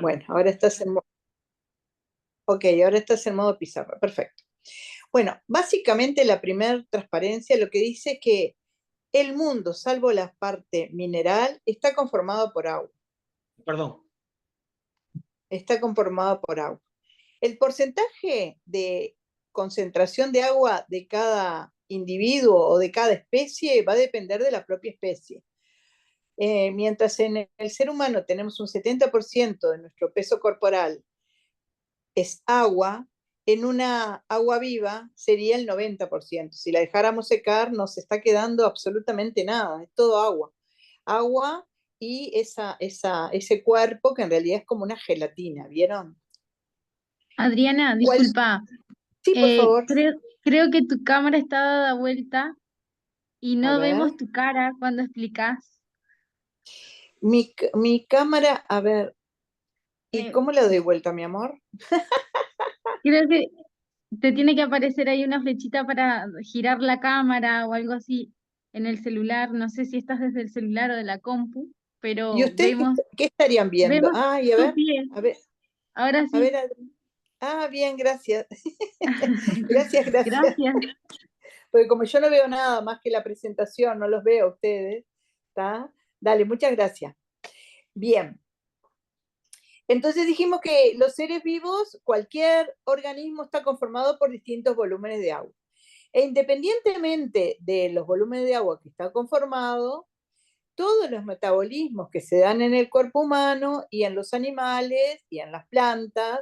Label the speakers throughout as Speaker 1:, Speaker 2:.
Speaker 1: Bueno, ahora estás en ahora estás en modo pizarra, perfecto. Bueno, básicamente la primera transparencia lo que dice es que el mundo, salvo la parte mineral, está conformado por agua.
Speaker 2: Perdón.
Speaker 1: Está conformado por agua. El porcentaje de concentración de agua de cada individuo o de cada especie va a depender de la propia especie. Mientras en el ser humano tenemos un 70% de nuestro peso corporal es agua, en una agua viva sería el 90%. Si la dejáramos secar, no se está quedando absolutamente nada, es todo agua. Agua y ese cuerpo que en realidad es como una gelatina, ¿vieron?
Speaker 3: Adriana,
Speaker 1: ¿Cuál?
Speaker 3: disculpa,
Speaker 1: Sí, por favor.
Speaker 3: creo que tu cámara está dada vuelta y
Speaker 1: A
Speaker 3: no
Speaker 1: ver.
Speaker 3: vemos tu cara cuando explicas.
Speaker 1: Mi cámara, a ver, ¿y cómo la doy vuelta, mi amor?
Speaker 3: Creo que te tiene que aparecer ahí una flechita para girar la cámara o algo así en el celular. No sé si estás desde el celular o de la compu,
Speaker 1: ¿Y
Speaker 3: pero
Speaker 1: ustedes qué estarían viendo?
Speaker 3: vemos
Speaker 1: Ay,
Speaker 3: tu pie.
Speaker 1: a ver,
Speaker 3: Ahora
Speaker 1: a ver.
Speaker 3: sí.
Speaker 1: Bien, gracias. Gracias, gracias.
Speaker 3: Gracias.
Speaker 1: Porque como yo no veo nada más que la presentación, no los veo a ustedes, ¿está? Dale, muchas gracias. Bien. Entonces dijimos que los seres vivos, cualquier organismo está conformado por distintos volúmenes de agua. E independientemente de los volúmenes de agua que está conformado, todos los metabolismos que se dan en el cuerpo humano y en los animales y en las plantas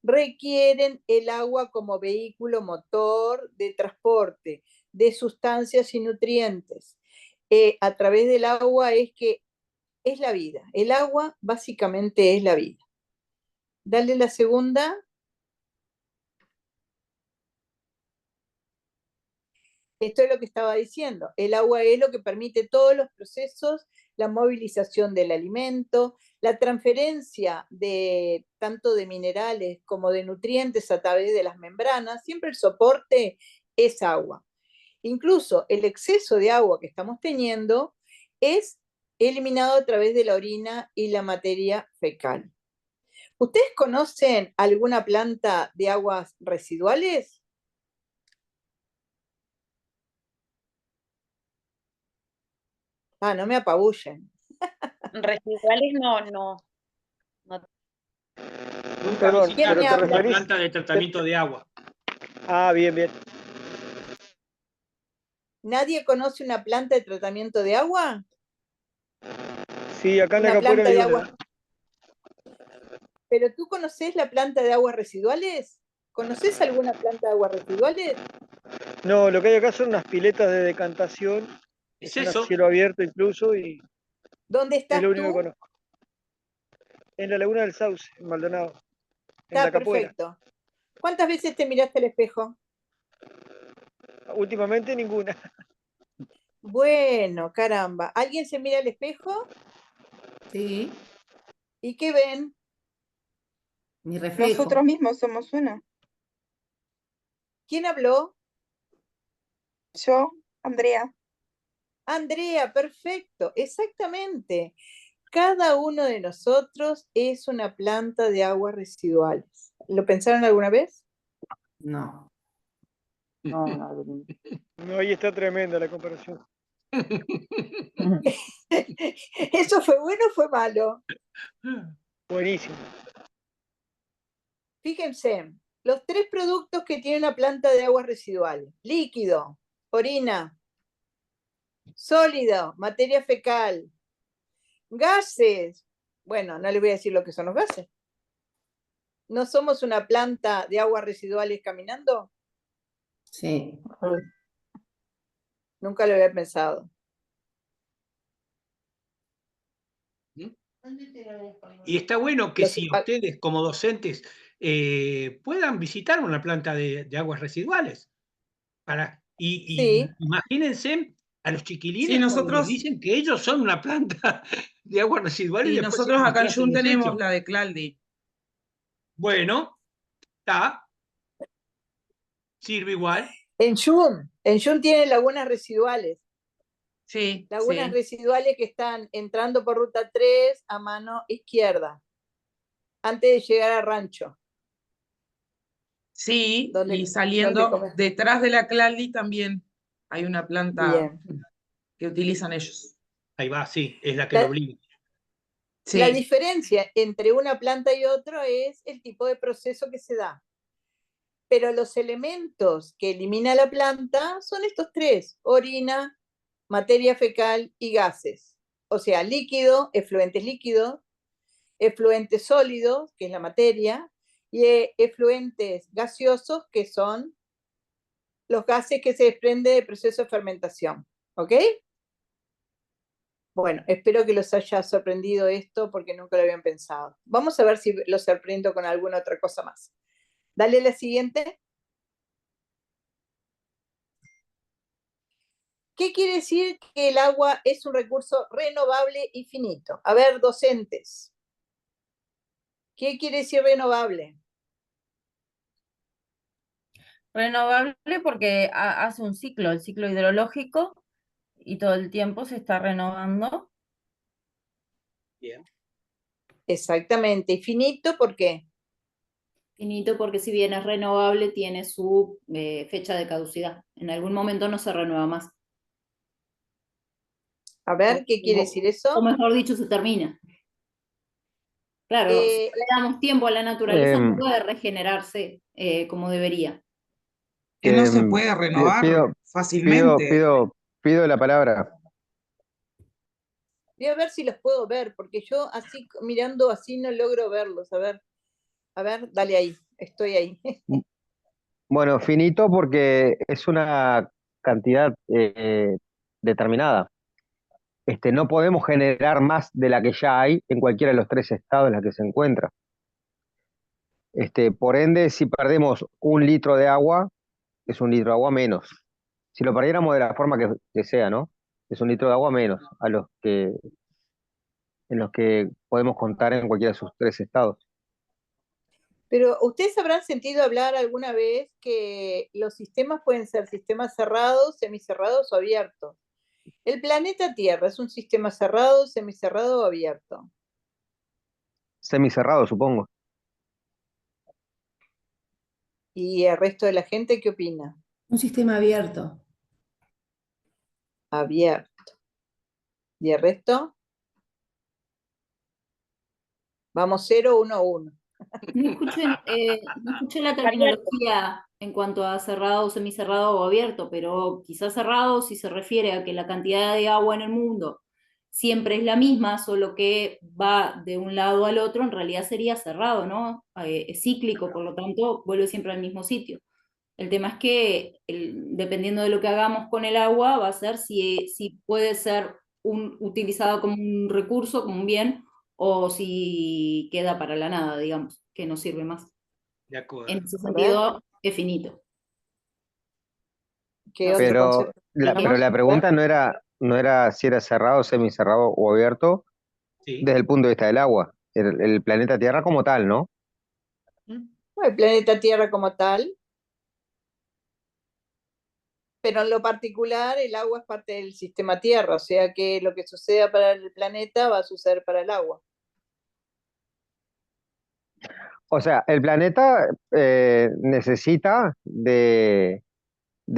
Speaker 1: requieren el agua como vehículo motor de transporte de sustancias y nutrientes. A través del agua es que es la vida. El agua básicamente es la vida. Dale la segunda. Esto es lo que estaba diciendo. El agua es lo que permite todos los procesos, la movilización del alimento, la transferencia de tanto de minerales como de nutrientes a través de las membranas. Siempre el soporte es agua. Incluso el exceso de agua que estamos teniendo es eliminado a través de la orina y la materia fecal. ¿Ustedes conocen alguna planta de aguas residuales? No me apabullen.
Speaker 4: Residuales no.
Speaker 2: Nunca
Speaker 5: Perdón,
Speaker 2: visitaron
Speaker 5: ¿pero te
Speaker 2: una
Speaker 5: referís?
Speaker 2: planta de tratamiento de agua.
Speaker 5: Bien, bien.
Speaker 1: ¿Nadie conoce una planta de tratamiento de agua?
Speaker 5: Sí, acá en la
Speaker 1: Una
Speaker 5: Capuera
Speaker 1: planta
Speaker 5: hay
Speaker 1: de
Speaker 5: una.
Speaker 1: agua. ¿Pero tú conoces la planta de aguas residuales? ¿Conoces alguna planta de aguas residuales?
Speaker 5: No, lo que hay acá son unas piletas de decantación,
Speaker 2: ¿Es
Speaker 5: a
Speaker 2: eso?
Speaker 5: cielo abierto incluso, y
Speaker 1: ¿Dónde
Speaker 5: es
Speaker 1: estás
Speaker 5: lo único que
Speaker 1: tú?
Speaker 5: conozco. En la Laguna del Sauce, en Maldonado, en
Speaker 1: Está
Speaker 5: la Capuera.
Speaker 1: perfecto. ¿Cuántas veces te miraste al espejo?
Speaker 5: Últimamente ninguna.
Speaker 1: Bueno, caramba. ¿Alguien se mira al espejo?
Speaker 6: Sí,
Speaker 1: ¿Y qué ven?
Speaker 6: mi reflejo.
Speaker 7: Nosotros mismos somos uno.
Speaker 1: ¿Quién habló?
Speaker 7: Yo, Andrea.
Speaker 1: Andrea, perfecto, exactamente. Cada uno de nosotros es una planta de aguas residuales. ¿Lo pensaron alguna vez?
Speaker 6: No.
Speaker 5: No, ahí está tremenda la comparación.
Speaker 1: ¿Eso fue bueno o fue malo?
Speaker 5: Buenísimo.
Speaker 1: Fíjense, los tres productos que tiene una planta de aguas residuales: líquido, orina; sólido, materia fecal; gases. Bueno, no les voy a decir lo que son los gases. ¿No somos una planta de aguas residuales caminando?
Speaker 6: Sí.
Speaker 1: Nunca lo había pensado.
Speaker 2: Y está bueno que si ustedes como docentes puedan visitar una planta de aguas residuales.
Speaker 1: Sí.
Speaker 2: Imagínense a los chiquilines
Speaker 6: Sí,
Speaker 2: cuando les
Speaker 6: nosotros,
Speaker 2: dicen que ellos son una planta de aguas residuales y
Speaker 6: sí,
Speaker 2: después
Speaker 6: nosotros
Speaker 2: se
Speaker 6: acá en
Speaker 2: hacen
Speaker 6: Jun tenemos
Speaker 2: desechos.
Speaker 6: la de Claldi.
Speaker 2: Bueno, está. Sirve igual.
Speaker 1: En Jun tienen lagunas residuales.
Speaker 8: Sí,
Speaker 1: Lagunas
Speaker 8: sí.
Speaker 1: residuales que están entrando por ruta 3 a mano izquierda, antes de llegar al rancho.
Speaker 8: Sí,
Speaker 1: ¿Dónde,
Speaker 8: y
Speaker 1: dónde
Speaker 8: saliendo
Speaker 1: comes?
Speaker 8: detrás de la Clali también hay una planta
Speaker 1: Bien.
Speaker 8: que utilizan ellos.
Speaker 2: Ahí va, sí, es la que lo obliga.
Speaker 1: La
Speaker 8: Sí,
Speaker 1: diferencia entre una planta y otra es el tipo de proceso que se da. Pero los elementos que elimina la planta son estos tres: orina, materia fecal y gases. O sea, líquido, efluentes líquidos, efluentes sólidos, que es la materia, y efluentes gaseosos, que son los gases que se desprenden del proceso de fermentación. ¿Ok? Bueno, espero que los haya sorprendido esto porque nunca lo habían pensado. Vamos a ver si los sorprendo con alguna otra cosa más. Dale la siguiente. ¿Qué quiere decir que el agua es un recurso renovable y finito? A ver, docentes. ¿Qué quiere decir renovable?
Speaker 9: Renovable porque hace un ciclo, el ciclo hidrológico, y todo el tiempo se está renovando.
Speaker 2: Bien.
Speaker 1: Exactamente. ¿Y finito por qué?
Speaker 10: Finito porque si bien es renovable, tiene su fecha de caducidad. En algún momento no se renueva más.
Speaker 1: A ver, ¿qué quiere decir
Speaker 10: O
Speaker 1: eso?
Speaker 10: mejor dicho, se termina. Claro, si le damos tiempo a la naturaleza, no puede regenerarse como debería.
Speaker 8: que no se puede renovar fácilmente.
Speaker 11: Pido la palabra.
Speaker 1: Voy a ver si los puedo ver, porque yo así, mirando así, no logro verlos. A ver, dale ahí, estoy ahí.
Speaker 11: Bueno, finito porque es una cantidad determinada. No podemos generar más de la que ya hay en cualquiera de los tres estados en los que se encuentra. Por ende, si perdemos 1 litro de agua, es 1 litro de agua menos. Si lo perdiéramos de la forma que sea, ¿no? Es 1 litro de agua menos en los que podemos contar en cualquiera de sus tres estados.
Speaker 1: Pero ustedes habrán sentido hablar alguna vez que los sistemas pueden ser sistemas cerrados, semicerrados o abiertos. ¿El planeta Tierra es un sistema cerrado, semicerrado o abierto?
Speaker 11: Semicerrado, supongo.
Speaker 1: ¿Y el resto de la gente qué opina?
Speaker 6: Un sistema abierto.
Speaker 1: Abierto. ¿Y el resto? Vamos 0, 1, 1.
Speaker 10: No escuché la terminología en cuanto a cerrado, semicerrado o abierto, pero quizás cerrado si se refiere a que la cantidad de agua en el mundo siempre es la misma, solo que va de un lado al otro, en realidad sería cerrado, ¿no? Es cíclico, por lo tanto, vuelve siempre al mismo sitio. El tema es que dependiendo de lo que hagamos con el agua, va a ser si puede ser utilizado como un recurso, como un bien, o si queda para la nada, digamos, que no sirve más.
Speaker 2: De acuerdo.
Speaker 10: En ese sentido, es finito.
Speaker 11: Pero la pregunta no era si era cerrado, semicerrado o abierto desde el punto de vista del agua. El planeta Tierra como tal, ¿no?
Speaker 1: El planeta Tierra como tal, pero en lo particular el agua es parte del sistema Tierra, o sea que lo que suceda para el planeta va a suceder para el agua.
Speaker 11: O sea, el planeta necesita de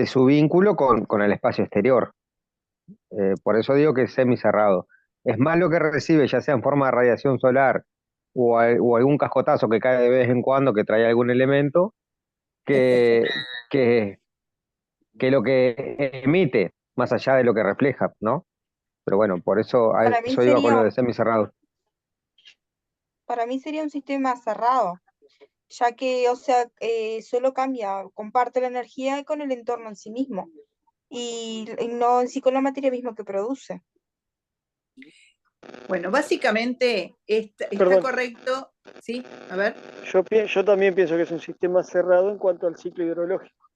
Speaker 11: su vínculo con el espacio exterior. Por eso digo que es semicerrado. Es más lo que recibe, ya sea en forma de radiación solar o algún cascotazo que cae de vez en cuando que trae algún elemento, que, que lo que emite, más allá de lo que refleja, ¿no? Pero bueno, por eso a
Speaker 7: Para mí
Speaker 11: eso iba con lo
Speaker 7: sería,
Speaker 11: de semicerrado.
Speaker 7: para mí sería un sistema cerrado, ya que, o sea, solo cambia, comparte la energía con el entorno en sí mismo y no en sí con la materia misma que produce.
Speaker 1: Bueno, básicamente está
Speaker 5: Perdón.
Speaker 1: correcto. Sí, a ver.
Speaker 5: Yo también pienso que es un sistema cerrado en cuanto al ciclo hidrológico.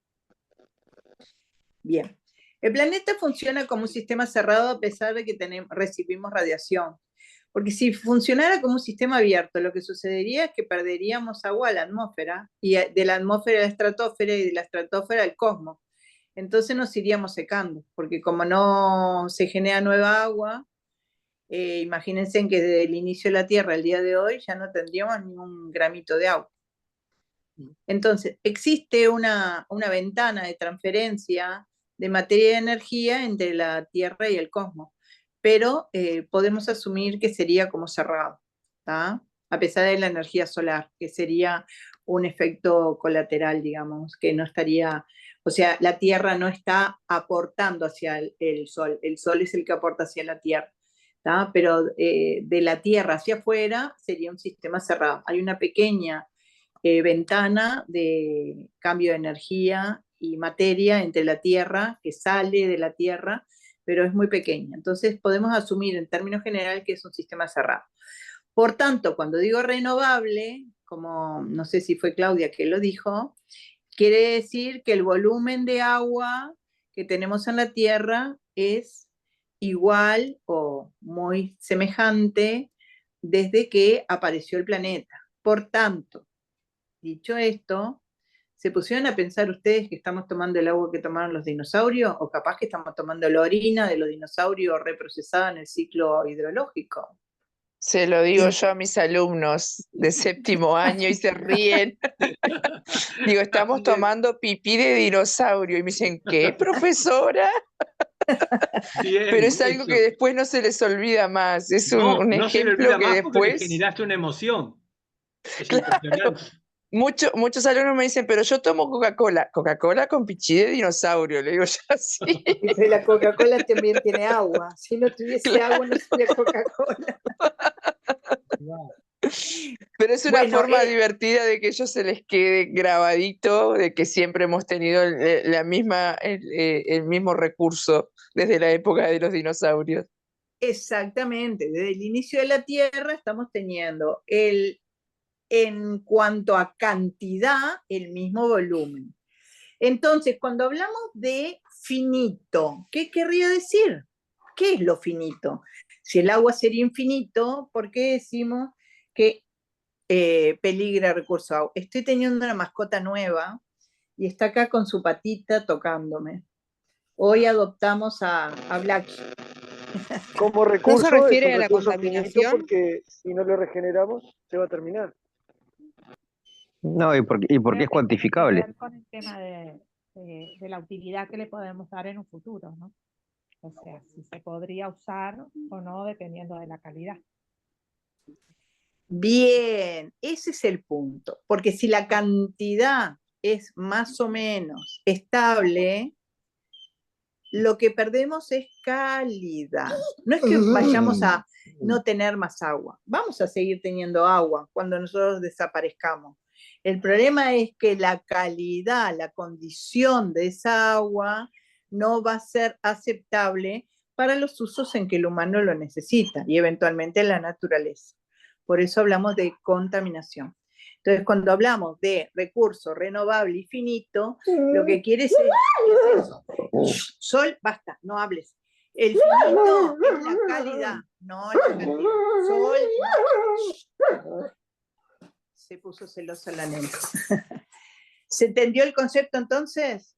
Speaker 1: Bien. El planeta funciona como un sistema cerrado a pesar de que recibimos radiación. Porque si funcionara como un sistema abierto, lo que sucedería es que perderíamos agua a la atmósfera, y de la atmósfera a la estratosfera, y de la estratosfera al cosmos. entonces nos iríamos secando, porque como no se genera nueva agua, imagínense que desde el inicio de la Tierra al día de hoy ya no tendríamos ni un gramito de agua. Entonces, existe una ventana de transferencia de materia y energía entre la Tierra y el cosmos, pero podemos asumir que sería como cerrado, ¿tá? A pesar de la energía solar, que sería un efecto colateral, digamos, que no estaría, o sea, la Tierra no está aportando hacia el Sol es el que aporta hacia la Tierra, ¿tá? Pero de la Tierra hacia afuera sería un sistema cerrado. Hay una pequeña ventana de cambio de energía y materia entre la Tierra, que sale de la Tierra, pero es muy pequeña. Entonces podemos asumir en términos generales que es un sistema cerrado. Por tanto, cuando digo renovable, como no sé si fue Claudia que lo dijo, quiere decir que el volumen de agua que tenemos en la Tierra es igual o muy semejante desde que apareció el planeta. Por tanto, dicho esto, ¿se pusieron a pensar ustedes que estamos tomando el agua que tomaron los dinosaurios? ¿O capaz que estamos tomando la orina de los dinosaurios reprocesada en el ciclo hidrológico?
Speaker 12: Se lo digo yo a mis alumnos de séptimo año y se ríen. Digo, estamos tomando pipí de dinosaurio. Y me dicen, ¿qué, profesora?
Speaker 2: Bien,
Speaker 12: pero es algo
Speaker 2: eso.
Speaker 12: que después no se les olvida más. Es un
Speaker 2: No se le
Speaker 12: ejemplo
Speaker 2: olvida
Speaker 12: que
Speaker 2: más porque le
Speaker 12: después...
Speaker 2: generaste una emoción. Es
Speaker 12: Claro.
Speaker 2: impresionante.
Speaker 12: Muchos alumnos me dicen, pero yo tomo Coca-Cola. Coca-Cola con pichí de dinosaurio. Le digo, ya sí.
Speaker 1: Pero la Coca-Cola también tiene agua. Si no tuviese agua, no sería Coca-Cola.
Speaker 12: Pero es una
Speaker 1: Bueno,
Speaker 12: forma divertida de que ellos se les quede grabadito, de que siempre hemos tenido el mismo recurso desde la época de los dinosaurios.
Speaker 1: Exactamente, desde el inicio de la Tierra estamos teniendo en cuanto a cantidad, el mismo volumen. Entonces, cuando hablamos de finito, ¿qué querría decir? ¿Qué es lo finito? Si el agua sería infinito, ¿por qué decimos que peligra el recurso agua? Estoy teniendo una mascota nueva y está acá con su patita tocándome. Hoy adoptamos a Blacky.
Speaker 5: Como recurso,
Speaker 13: ¿No se refiere
Speaker 5: es un
Speaker 13: a la
Speaker 5: recurso finito
Speaker 13: contaminación?
Speaker 5: porque si no lo regeneramos, se va a terminar.
Speaker 11: No, y porque es
Speaker 14: Creo que tiene que
Speaker 11: cuantificable.
Speaker 14: ver con el tema de la utilidad que le podemos dar en un futuro, ¿no? O sea, si se podría usar o no, dependiendo de la calidad.
Speaker 1: Bien, ese es el punto, porque si la cantidad es más o menos estable, lo que perdemos es calidad. No es que vayamos a no tener más agua, vamos a seguir teniendo agua cuando nosotros desaparezcamos. El problema es que la calidad, la condición de esa agua no va a ser aceptable para los usos en que el humano lo necesita y eventualmente la naturaleza. Por eso hablamos de contaminación. Entonces, cuando hablamos de recurso renovable y finito, lo que quiere decir es eso. Sol, basta, no hables. El finito es la calidad, no la cantidad. Sol, no. Se puso celosa la nena. ¿Se entendió el concepto entonces?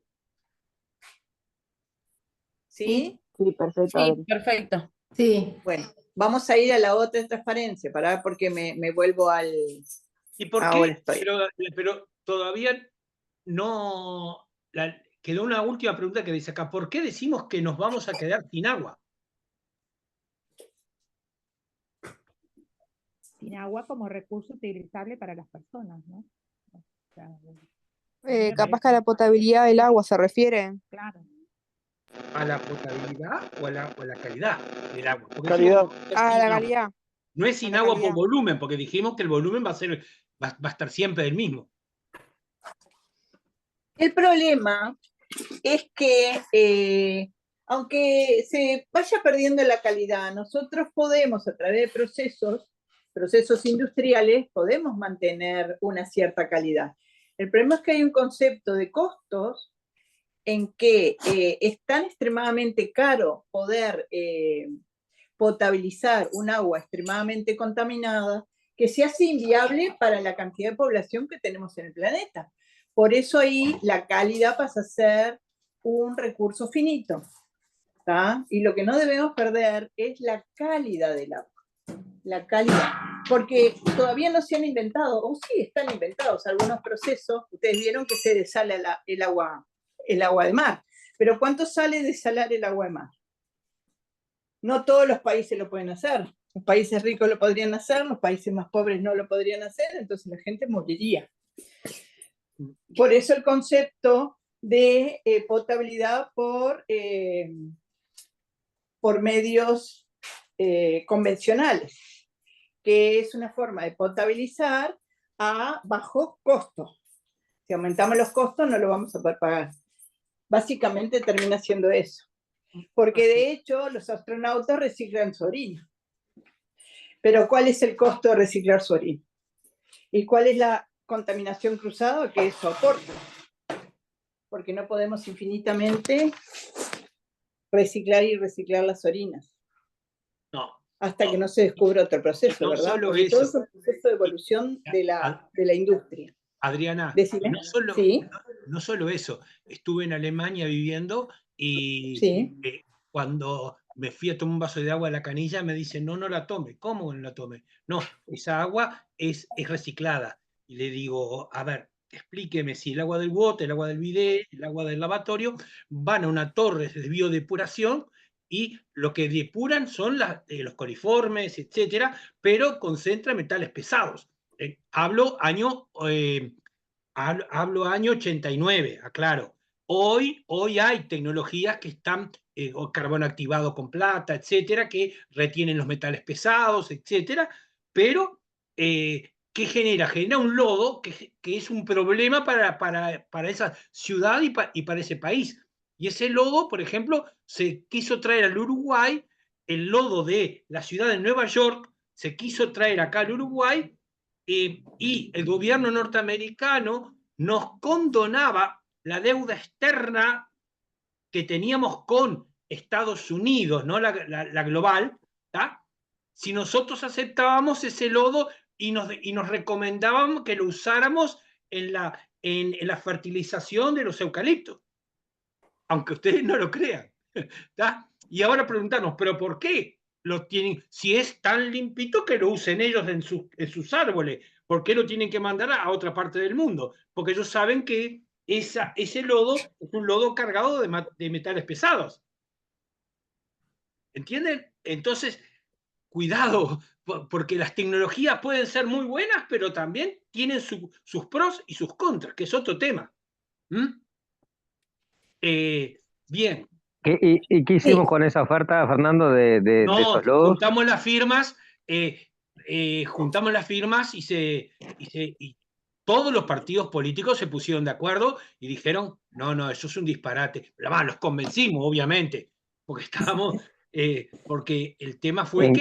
Speaker 1: ¿Sí?
Speaker 7: Sí, perfecto.
Speaker 9: Sí, perfecto.
Speaker 6: Sí.
Speaker 1: Bueno, vamos a ir a la otra transparencia, para porque me vuelvo al...
Speaker 2: ¿Y por
Speaker 1: Ahora
Speaker 2: qué?
Speaker 1: estoy.
Speaker 2: Pero todavía no... quedó una última pregunta que dice acá. ¿Por qué decimos que nos vamos a quedar sin agua?
Speaker 14: Sin agua como recurso utilizable para las personas, ¿no? O sea,
Speaker 13: Capaz que a la potabilidad del agua se refiere.
Speaker 14: claro.
Speaker 2: ¿A la potabilidad o a la calidad del agua? Porque
Speaker 5: Calidad.
Speaker 13: A la calidad.
Speaker 2: No es sin
Speaker 13: la
Speaker 2: agua
Speaker 13: calidad.
Speaker 2: por volumen, porque dijimos que el volumen va a estar siempre el mismo.
Speaker 1: El problema es que, aunque se vaya perdiendo la calidad, nosotros podemos, a través de procesos industriales, podemos mantener una cierta calidad. El problema es que hay un concepto de costos en que es tan extremadamente caro poder potabilizar un agua extremadamente contaminada que se hace inviable para la cantidad de población que tenemos en el planeta. Por eso ahí la calidad pasa a ser un recurso finito, ¿tá? Y lo que no debemos perder es la calidad del agua. La calidad, porque todavía no se han inventado, o sí están inventados algunos procesos. Ustedes vieron que se desala el agua de mar, pero ¿cuánto sale desalar el agua de mar? No todos los países lo pueden hacer. Los países ricos lo podrían hacer, los países más pobres no lo podrían hacer, entonces la gente moriría. Por eso el concepto de potabilidad por medios convencionales, que es una forma de potabilizar a bajo costo. Si aumentamos los costos no lo vamos a poder pagar. Básicamente termina siendo eso. Porque de hecho los astronautas reciclan su orina. Pero ¿cuál es el costo de reciclar su orina? ¿Y cuál es la contaminación cruzada que eso aporta? Porque no podemos infinitamente reciclar y reciclar las orinas.
Speaker 2: No.
Speaker 1: Hasta que no se descubra otro proceso,
Speaker 2: No
Speaker 1: ¿verdad?
Speaker 2: solo
Speaker 1: Porque
Speaker 2: eso.
Speaker 1: todo es un proceso de evolución de la industria.
Speaker 2: Adriana,
Speaker 1: Decime.
Speaker 2: ¿Sí? No solo eso. Estuve en Alemania viviendo y
Speaker 1: sí.
Speaker 2: Cuando me fui a tomar un vaso de agua a la canilla me dicen, no la tome. ¿Cómo no la tome? No, esa agua es reciclada. Y le digo, a ver, explíqueme si el agua del bote, el agua del bidet, el agua del lavatorio van a una torre de biodepuración y lo que depuran son los coliformes, etcétera, pero concentra metales pesados. Hablo año 89, aclaro. Hoy hay tecnologías que están, carbono activado con plata, etcétera, que retienen los metales pesados, etcétera, pero ¿qué genera? Genera un lodo que es un problema para esa ciudad y para ese país. Y ese lodo, por ejemplo, se quiso traer al Uruguay, el lodo de la ciudad de Nueva York se quiso traer acá al Uruguay, y el gobierno norteamericano nos condonaba la deuda externa que teníamos con Estados Unidos, ¿no? la global, ¿tá? Si nosotros aceptábamos ese lodo y nos recomendaban que lo usáramos en la fertilización de los eucaliptos, aunque ustedes no lo crean, ¿tá? Y ahora preguntamos, ¿pero por qué lo tienen? Si es tan limpito que lo usen ellos en sus árboles, ¿por qué lo tienen que mandar a otra parte del mundo? Porque ellos saben que ese lodo es un lodo cargado de metales pesados. ¿Entienden? Entonces, cuidado, porque las tecnologías pueden ser muy buenas, pero también tienen sus pros y sus contras, que es otro tema. Bien.
Speaker 11: ¿Y qué hicimos con esa oferta, Fernando, de esos lodos?
Speaker 2: Juntamos las firmas y todos los partidos políticos se pusieron de acuerdo y dijeron, no, eso es un disparate. Además, los convencimos, obviamente, porque el tema fue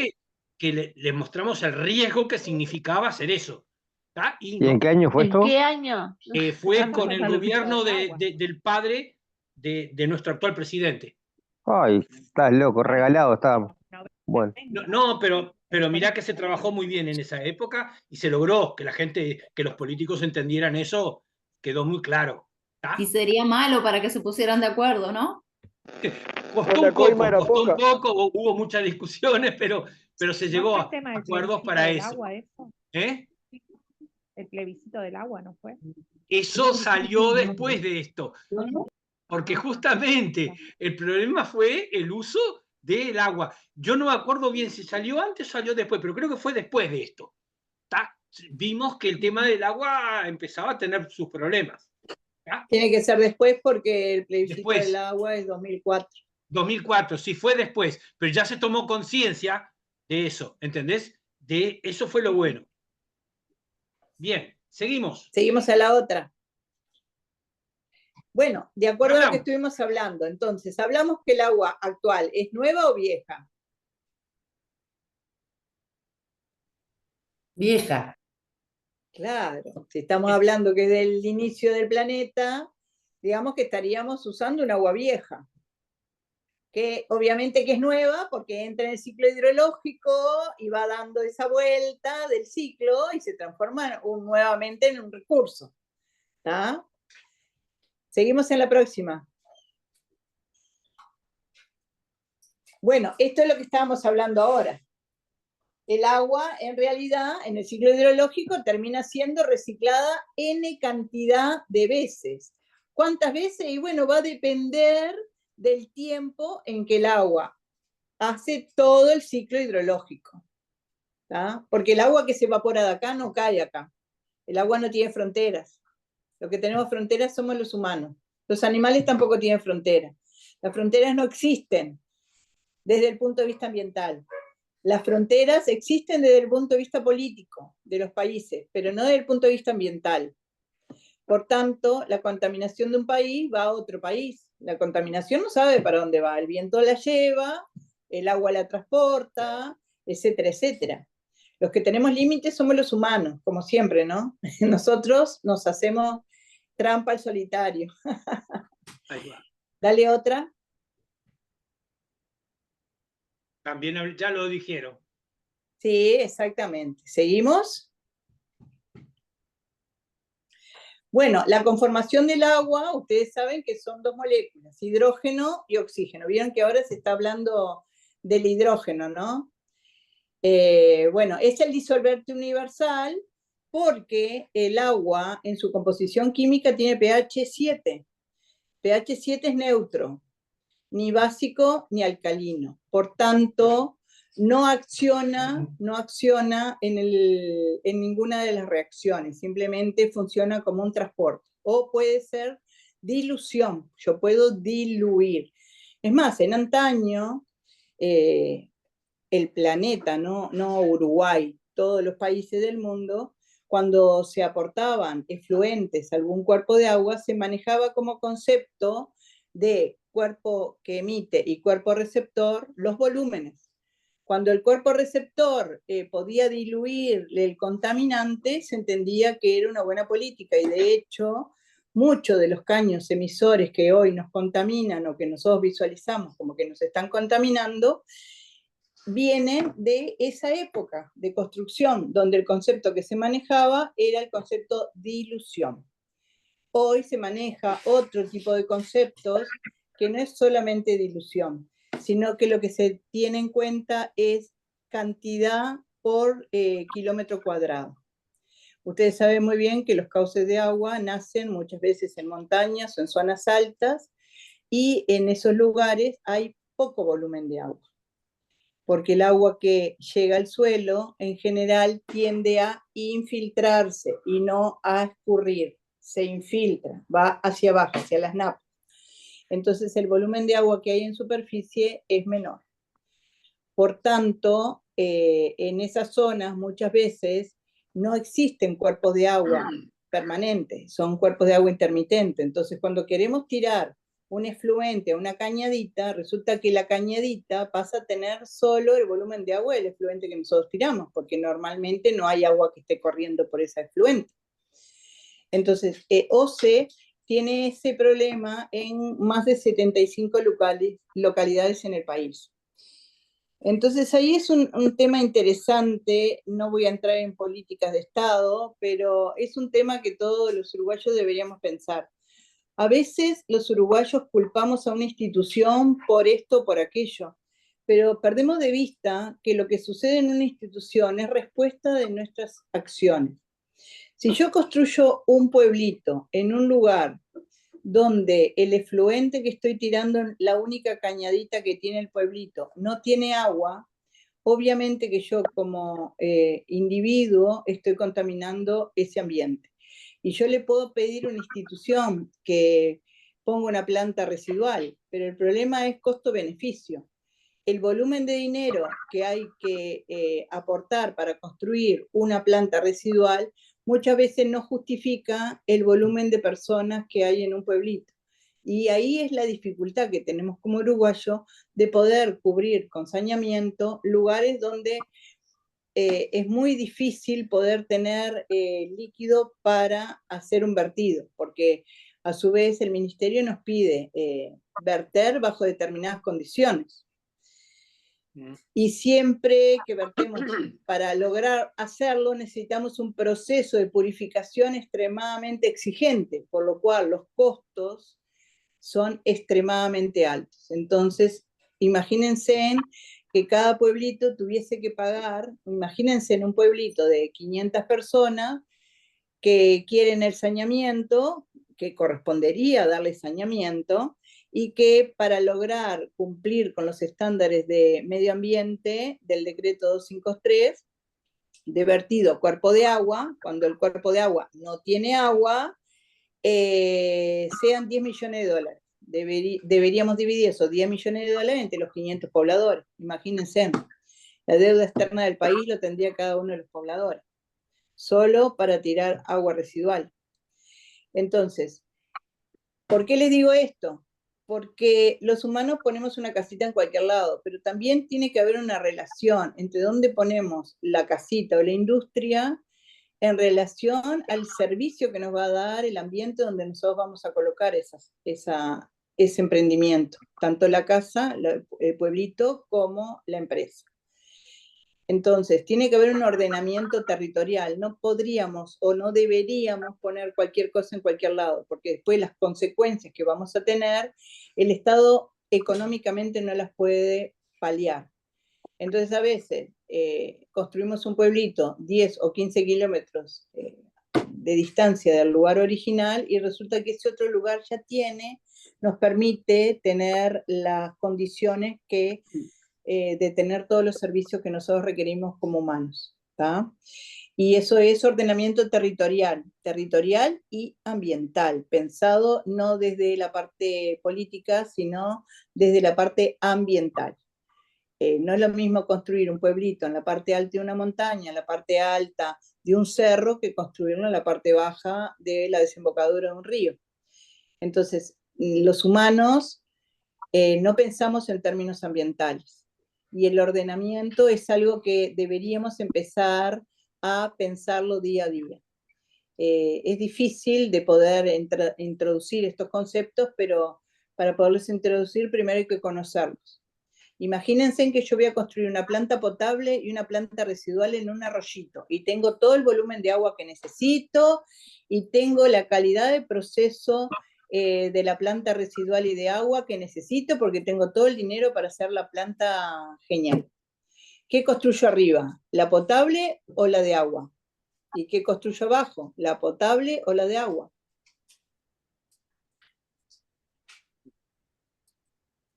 Speaker 2: que le mostramos el riesgo que significaba hacer eso.
Speaker 11: ¿Y en qué año fue esto?
Speaker 3: ¿En qué año?
Speaker 2: Fue con el gobierno del padre de nuestro actual presidente.
Speaker 11: Ay, estás loco, regalado estábamos. Bueno.
Speaker 2: No, pero mirá que se trabajó muy bien en esa época y se logró que que los políticos entendieran eso, quedó muy claro.
Speaker 10: Y sería malo para que se pusieran de acuerdo, ¿no?
Speaker 2: Costó un poco, hubo muchas discusiones, pero se llegó a acuerdos para eso.
Speaker 14: El plebiscito del agua, ¿no fue?
Speaker 2: Eso salió después de esto, porque justamente el problema fue el uso del agua. Yo no me acuerdo bien si salió antes o salió después, pero creo que fue después de esto. Vimos que el tema del agua empezaba a tener sus problemas.
Speaker 1: Tiene que ser después porque el plebiscito del agua es 2004.
Speaker 2: 2004, sí, fue después, pero ya se tomó conciencia de eso, ¿entendés? De eso fue lo bueno. Bien, seguimos.
Speaker 1: Seguimos a la otra. Bueno, de acuerdo a lo que estuvimos hablando, entonces, hablamos que el agua actual es nueva o vieja.
Speaker 15: Vieja.
Speaker 1: Claro, si estamos hablando que desde el inicio del planeta, digamos que estaríamos usando un agua vieja, que obviamente que es nueva porque entra en el ciclo hidrológico y va dando esa vuelta del ciclo y se transforma nuevamente en un recurso. ¿Tá? Seguimos en la próxima. Bueno, esto es lo que estábamos hablando ahora. El agua, en realidad, en el ciclo hidrológico, termina siendo reciclada N cantidad de veces. ¿Cuántas veces? Y bueno, va a depender del tiempo en que el agua hace todo el ciclo hidrológico. ¿Tá? Porque el agua que se evapora de acá no cae acá. El agua no tiene fronteras. Lo que tenemos fronteras somos los humanos. Los animales tampoco tienen fronteras. Las fronteras no existen desde el punto de vista ambiental. Las fronteras existen desde el punto de vista político de los países, pero no desde el punto de vista ambiental. Por tanto, la contaminación de un país va a otro país. La contaminación no sabe para dónde va. El viento la lleva, el agua la transporta, etcétera, etcétera. Los que tenemos límites somos los humanos, como siempre, ¿no? Nosotros nos hacemos trampa al solitario.
Speaker 2: Ahí va.
Speaker 1: Dale otra.
Speaker 2: También ya lo dijeron.
Speaker 1: Sí, exactamente. ¿Seguimos? Bueno, la conformación del agua, ustedes saben que son dos moléculas, hidrógeno y oxígeno. Vieron que ahora se está hablando del hidrógeno, ¿no? Bueno, es el disolvente universal porque el agua en su composición química tiene pH 7. pH 7 es neutro, ni básico ni alcalino. Por tanto, no acciona en ninguna de las reacciones, simplemente funciona como un transporte. O puede ser dilución, yo puedo diluir. Es más, en antaño, el planeta, no Uruguay, todos los países del mundo, cuando se aportaban efluentes a algún cuerpo de agua, se manejaba como concepto de cuerpo que emite y cuerpo receptor los volúmenes. Cuando el cuerpo receptor podía diluir el contaminante, se entendía que era una buena política, y de hecho, muchos de los caños emisores que hoy nos contaminan o que nosotros visualizamos como que nos están contaminando, vienen de esa época de construcción, donde el concepto que se manejaba era el concepto dilución. Hoy se maneja otro tipo de conceptos que no es solamente dilución, sino que lo que se tiene en cuenta es cantidad por kilómetro cuadrado. Ustedes saben muy bien que los cauces de agua nacen muchas veces en montañas o en zonas altas, y en esos lugares hay poco volumen de agua, porque el agua que llega al suelo en general tiende a infiltrarse y no a escurrir. Se infiltra, va hacia abajo, hacia las napas. Entonces el volumen de agua que hay en superficie es menor. Por tanto, en esas zonas muchas veces no existen cuerpos de agua permanentes, son cuerpos de agua intermitentes. Entonces, cuando queremos tirar un efluente a una cañadita, resulta que la cañadita pasa a tener solo el volumen de agua del efluente que nosotros tiramos, porque normalmente no hay agua que esté corriendo por ese efluente. Entonces, OCE tiene ese problema en más de 75 localidades en el país. Entonces ahí es un tema interesante. No voy a entrar en políticas de Estado, pero es un tema que todos los uruguayos deberíamos pensar. A veces los uruguayos culpamos a una institución por esto, por aquello, pero perdemos de vista que lo que sucede en una institución es respuesta de nuestras acciones. Si yo construyo un pueblito en un lugar donde el efluente que estoy tirando, la única cañadita que tiene el pueblito, no tiene agua, obviamente que yo como individuo estoy contaminando ese ambiente. Y yo le puedo pedir a una institución que ponga una planta residual, pero el problema es costo-beneficio. El volumen de dinero que hay que aportar para construir una planta residual muchas veces no justifica el volumen de personas que hay en un pueblito. Y ahí es la dificultad que tenemos como uruguayos de poder cubrir con saneamiento lugares donde es muy difícil poder tener líquido para hacer un vertido, porque a su vez el ministerio nos pide verter bajo determinadas condiciones. Y siempre que vertemos, para lograr hacerlo, necesitamos un proceso de purificación extremadamente exigente, por lo cual los costos son extremadamente altos. Entonces, imagínense que cada pueblito tuviese que pagar, imagínense en un pueblito de 500 personas que quieren el saneamiento, que correspondería darle saneamiento, y que para lograr cumplir con los estándares de medio ambiente del decreto 253, de vertido cuerpo de agua, cuando el cuerpo de agua no tiene agua, sean 10 millones de dólares. Deberíamos dividir esos 10 millones de dólares entre los 500 pobladores. Imagínense, la deuda externa del país lo tendría cada uno de los pobladores, solo para tirar agua residual. Entonces, ¿por qué les digo esto? Porque los humanos ponemos una casita en cualquier lado, pero también tiene que haber una relación entre dónde ponemos la casita o la industria en relación al servicio que nos va a dar el ambiente donde nosotros vamos a colocar ese emprendimiento, tanto la casa, el pueblito, como la empresa. Entonces, tiene que haber un ordenamiento territorial. No podríamos o no deberíamos poner cualquier cosa en cualquier lado, porque después las consecuencias que vamos a tener, el Estado económicamente no las puede paliar. Entonces, a veces construimos un pueblito 10 o 15 kilómetros de distancia del lugar original y resulta que ese otro lugar ya nos permite tener las condiciones de tener todos los servicios que nosotros requerimos como humanos, ¿tá? Y eso es ordenamiento territorial y ambiental, pensado no desde la parte política, sino desde la parte ambiental. No es lo mismo construir un pueblito en la parte alta de una montaña, en la parte alta de un cerro, que construirlo en la parte baja de la desembocadura de un río. Entonces, los humanos no pensamos en términos ambientales. Y el ordenamiento es algo que deberíamos empezar a pensarlo día a día. Es difícil de poder introducir estos conceptos, pero para poderlos introducir primero hay que conocerlos. Imagínense que yo voy a construir una planta potable y una planta residual en un arroyito, y tengo todo el volumen de agua que necesito, y tengo la calidad de proceso de la planta residual y de agua que necesito, porque tengo todo el dinero para hacer la planta genial. ¿Qué construyo arriba? ¿La potable o la de agua? ¿Y qué construyo abajo? ¿La potable o la de agua?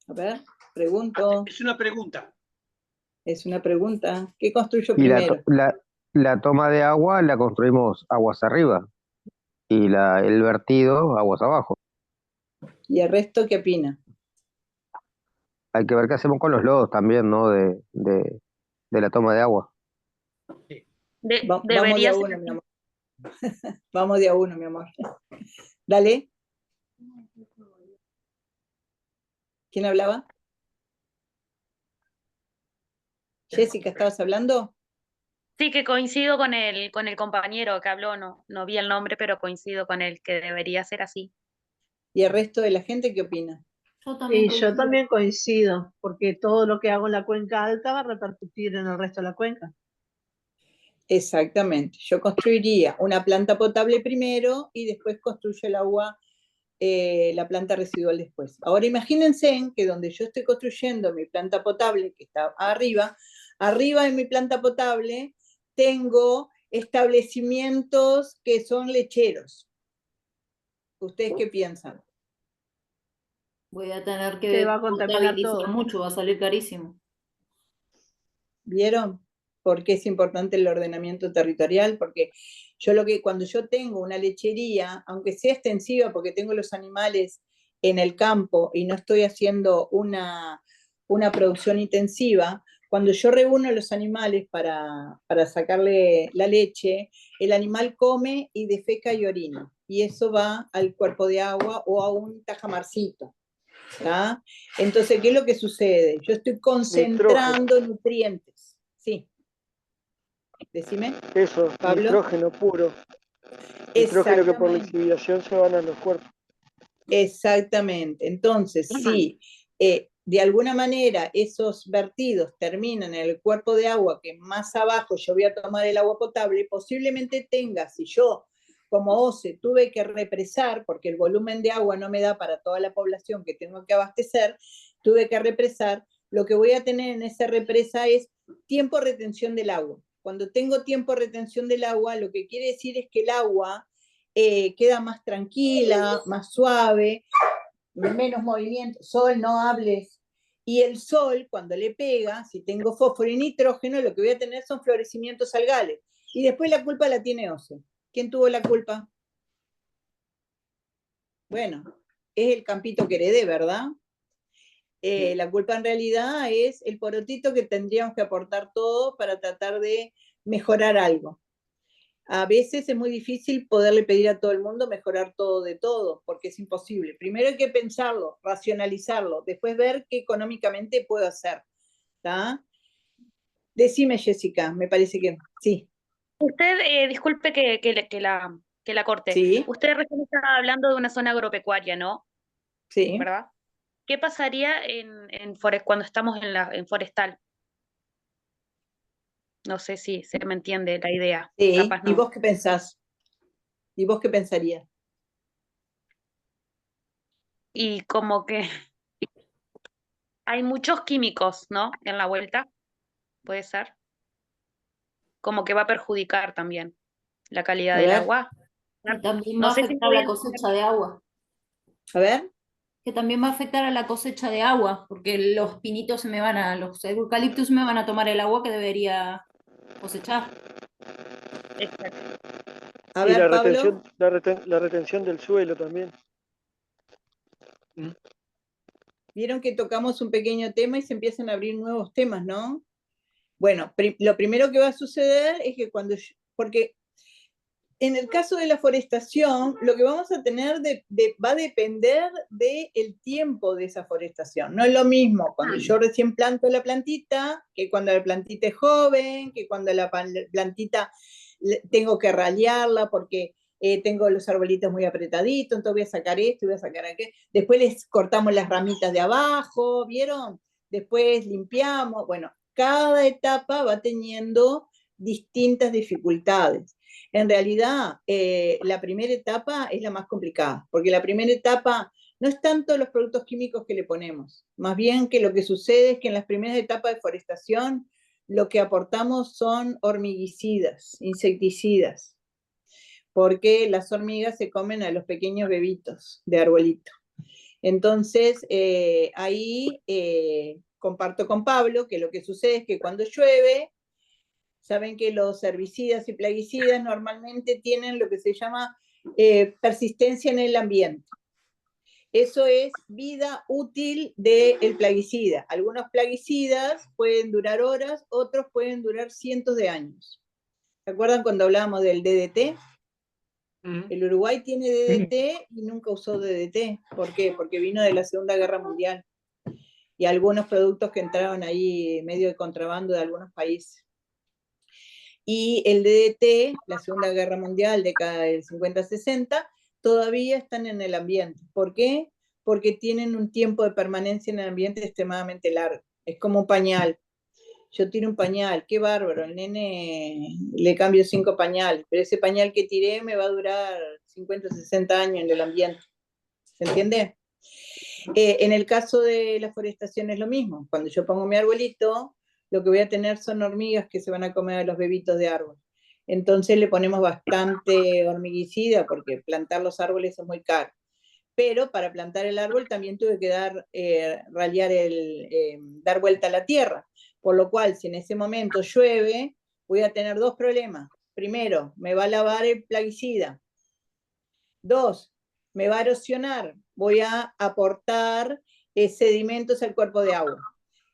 Speaker 1: A ver, pregunto.
Speaker 2: Es una pregunta.
Speaker 1: Es una pregunta. ¿Qué construyo
Speaker 11: Y
Speaker 1: primero?
Speaker 11: la toma de agua la construimos aguas arriba y el vertido aguas abajo.
Speaker 1: ¿Y el resto qué opina?
Speaker 11: Hay que ver qué hacemos con los lodos también, ¿no? De la toma de agua.
Speaker 1: Vamos de a uno, mi amor. Vamos de a uno, mi amor. Dale. ¿Quién hablaba? Jessica, ¿estabas hablando?
Speaker 15: Sí, que coincido con el compañero que habló, no vi el nombre, pero coincido con él, que debería ser así.
Speaker 1: ¿Y el resto de la gente qué opina?
Speaker 16: Yo también coincido, porque todo lo que hago en la cuenca alta va a repercutir en el resto de la cuenca.
Speaker 1: Exactamente. Yo construiría una planta potable primero y después construyo el agua, la planta residual después. Ahora imagínense que donde yo estoy construyendo mi planta potable, que está arriba de mi planta potable tengo establecimientos que son lecheros. ¿Ustedes qué piensan?
Speaker 10: Voy a tener que
Speaker 16: Te va a contaminar
Speaker 10: contabilizar
Speaker 16: todo.
Speaker 10: mucho, va a salir carísimo.
Speaker 1: ¿Vieron por qué es importante el ordenamiento territorial? Porque cuando yo tengo una lechería, aunque sea extensiva porque tengo los animales en el campo y no estoy haciendo una producción intensiva, cuando yo reúno los animales para sacarle la leche, el animal come y defeca y orina, y eso va al cuerpo de agua o a un tajamarcito. ¿Tá? Entonces, ¿qué es lo que sucede? Yo estoy concentrando nutrientes. Sí. Decime.
Speaker 5: Eso,
Speaker 1: Pablo.
Speaker 5: nitrógeno puro. Nitrógeno que por lixiviación se van a los cuerpos.
Speaker 1: Exactamente. Entonces, si de alguna manera esos vertidos terminan en el cuerpo de agua, que más abajo yo voy a tomar el agua potable, posiblemente tenga, si yo como OCE tuve que represar, porque el volumen de agua no me da para toda la población que tengo que abastecer, tuve que represar, lo que voy a tener en esa represa es tiempo de retención del agua. Cuando tengo tiempo de retención del agua, lo que quiere decir es que el agua queda más tranquila, más suave, menos movimiento. Sol, no hables. Y el sol, cuando le pega, si tengo fósforo y nitrógeno, lo que voy a tener son florecimientos algales. Y después la culpa la tiene OCE. ¿Quién tuvo la culpa? Bueno, es el campito que heredé, ¿verdad? La culpa en realidad es el porotito que tendríamos que aportar todo para tratar de mejorar algo. A veces es muy difícil poderle pedir a todo el mundo mejorar todo de todo, porque es imposible. Primero hay que pensarlo, racionalizarlo, después ver qué económicamente puedo hacer. ¿Tá? Decime, Jessica, me parece que sí.
Speaker 15: Usted, disculpe que la corte.
Speaker 1: Sí.
Speaker 15: Usted recién estaba hablando de una zona agropecuaria, ¿no?
Speaker 1: Sí.
Speaker 15: ¿Verdad? ¿Qué pasaría cuando estamos en forestal? No sé si se me entiende la idea.
Speaker 1: Sí,
Speaker 15: Capaz
Speaker 1: ¿y
Speaker 15: no.
Speaker 1: vos qué pensás? ¿Y vos qué pensarías?
Speaker 15: Y como que hay muchos químicos, ¿no? En la vuelta, puede ser. Como que va a perjudicar también la calidad
Speaker 1: A
Speaker 15: del
Speaker 1: ver.
Speaker 15: agua.
Speaker 10: Y también va
Speaker 15: No
Speaker 10: a
Speaker 15: sé si
Speaker 10: afectar la cosecha de agua.
Speaker 1: A ver.
Speaker 10: Que también va a afectar a la cosecha de agua, porque los pinitos los eucaliptus me van a tomar el agua que debería cosechar.
Speaker 15: Exacto.
Speaker 1: A
Speaker 5: Y
Speaker 1: ver,
Speaker 5: la
Speaker 1: Pablo.
Speaker 5: retención, la retención del suelo también.
Speaker 1: Vieron que tocamos un pequeño tema y se empiezan a abrir nuevos temas, ¿no? Bueno, lo primero que va a suceder es que porque en el caso de la forestación, lo que vamos a tener va a depender del tiempo de esa forestación. No es lo mismo cuando yo recién planto la plantita, que cuando la plantita es joven, que cuando la plantita tengo que ralearla porque tengo los arbolitos muy apretaditos, entonces voy a sacar esto, voy a sacar aquello. Después les cortamos las ramitas de abajo, ¿vieron? Después limpiamos. Bueno, cada etapa va teniendo distintas dificultades. En realidad, la primera etapa es la más complicada, porque la primera etapa no es tanto los productos químicos que le ponemos, más bien que lo que sucede es que en las primeras etapas de forestación lo que aportamos son hormiguicidas, insecticidas, porque las hormigas se comen a los pequeños bebitos de arbolito. Entonces, ahí comparto con Pablo que lo que sucede es que cuando llueve, saben que los herbicidas y plaguicidas normalmente tienen lo que se llama persistencia en el ambiente. Eso es vida útil del plaguicida. Algunos plaguicidas pueden durar horas, otros pueden durar cientos de años. ¿Se acuerdan cuando hablábamos del DDT? El Uruguay tiene DDT y nunca usó DDT. ¿Por qué? Porque vino de la Segunda Guerra Mundial. Y algunos productos que entraron ahí medio de contrabando de algunos países. Y el DDT, la Segunda Guerra Mundial, década del 50-60, todavía están en el ambiente. ¿Por qué? Porque tienen un tiempo de permanencia en el ambiente extremadamente largo. Es como un pañal. Yo tiro un pañal, qué bárbaro, el nene le cambio 5 pañales, pero ese pañal que tiré me va a durar 50 o 60 años en el ambiente. ¿Se entiende? En el caso de la forestación es lo mismo. Cuando yo pongo mi arbolito, lo que voy a tener son hormigas que se van a comer a los bebitos de árbol. Entonces le ponemos bastante hormiguicida porque plantar los árboles es muy caro. Pero para plantar el árbol también tuve que dar vuelta a la tierra. Por lo cual, si en ese momento llueve, voy a tener 2 problemas. Primero, me va a lavar el plaguicida. 2, me va a erosionar. Voy a aportar sedimentos al cuerpo de agua.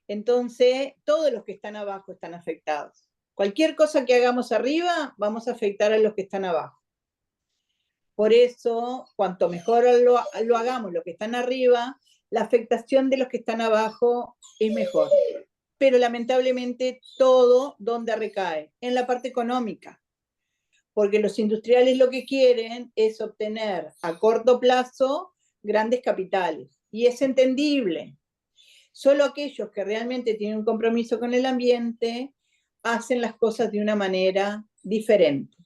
Speaker 1: Entonces, todos los que están abajo están afectados. Cualquier cosa que hagamos arriba, vamos a afectar a los que están abajo. Por eso, cuanto mejor lo hagamos los que están arriba, la afectación de los que están abajo es mejor. Pero lamentablemente todo, ¿dónde recae? En la parte económica. Porque los industriales lo que quieren es obtener a corto plazo grandes capitales. Y es entendible. Solo aquellos que realmente tienen un compromiso con el ambiente hacen las cosas de una manera diferente.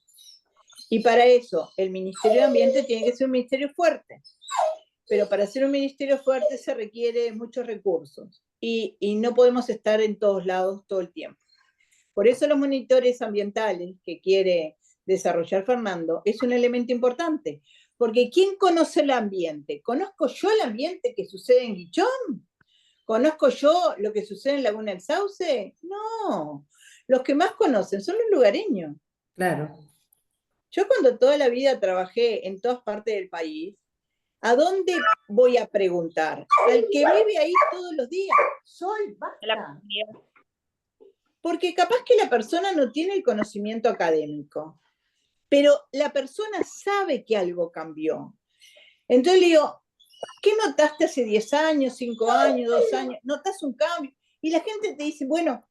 Speaker 1: Y para eso el Ministerio de Ambiente tiene que ser un ministerio fuerte. pero para ser un ministerio fuerte se requiere muchos recursos y no podemos estar en todos lados todo el tiempo. Por eso los monitores ambientales que quiere desarrollar Fernando es un elemento importante, porque ¿quién conoce el ambiente? ¿Conozco yo el ambiente que sucede en Guichón? ¿Conozco yo lo que sucede en Laguna del Sauce? No, los que más conocen son los lugareños.
Speaker 6: Claro.
Speaker 1: Yo cuando toda la vida trabajé en todas partes del país, ¿a dónde voy a preguntar? Al que vive ahí todos los días. Sol, basta. Porque capaz que la persona no tiene el conocimiento académico, pero la persona sabe que algo cambió. Entonces le digo, ¿qué notaste hace 10 años, 5 años, 2 años? ¿Notas un cambio? Y la gente te dice, bueno,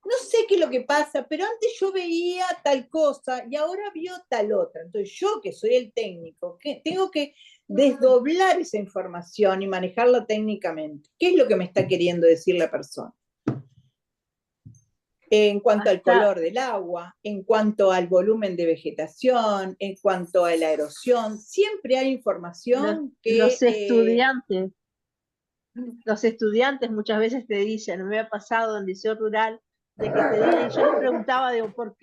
Speaker 1: no sé qué es lo que pasa, pero antes yo veía tal cosa y ahora vio tal otra. Entonces yo, que soy el técnico, que tengo que desdoblar esa información y manejarla técnicamente. ¿Qué es lo que me está queriendo decir la persona? En cuanto al color del agua, en cuanto al volumen de vegetación, en cuanto a la erosión, siempre hay información que...
Speaker 16: Los estudiantes muchas veces te dicen, me ha pasado en el liceo rural, de que te digan, yo les preguntaba, digo, ¿por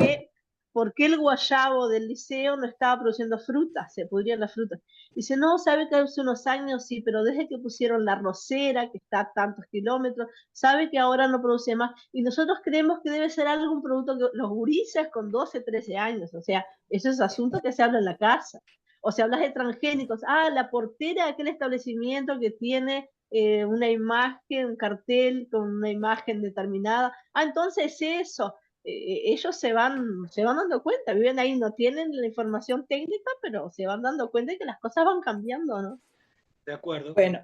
Speaker 16: qué el guayabo del liceo no estaba produciendo frutas? Se pudrían las frutas. Dice, no, sabe que hace unos años sí, pero desde que pusieron la rosera, que está a tantos kilómetros, sabe que ahora no produce más. Y nosotros creemos que debe ser algún producto que los gurises con 12, 13 años, o sea, eso es asunto que se habla en la casa. O sea, hablas de transgénicos, la portera de aquel establecimiento que tiene una imagen, un cartel con una imagen determinada. Entonces eso, ellos se van dando cuenta, viven ahí, no tienen la información técnica, pero se van dando cuenta de que las cosas van cambiando, ¿no?
Speaker 2: De acuerdo.
Speaker 1: Bueno,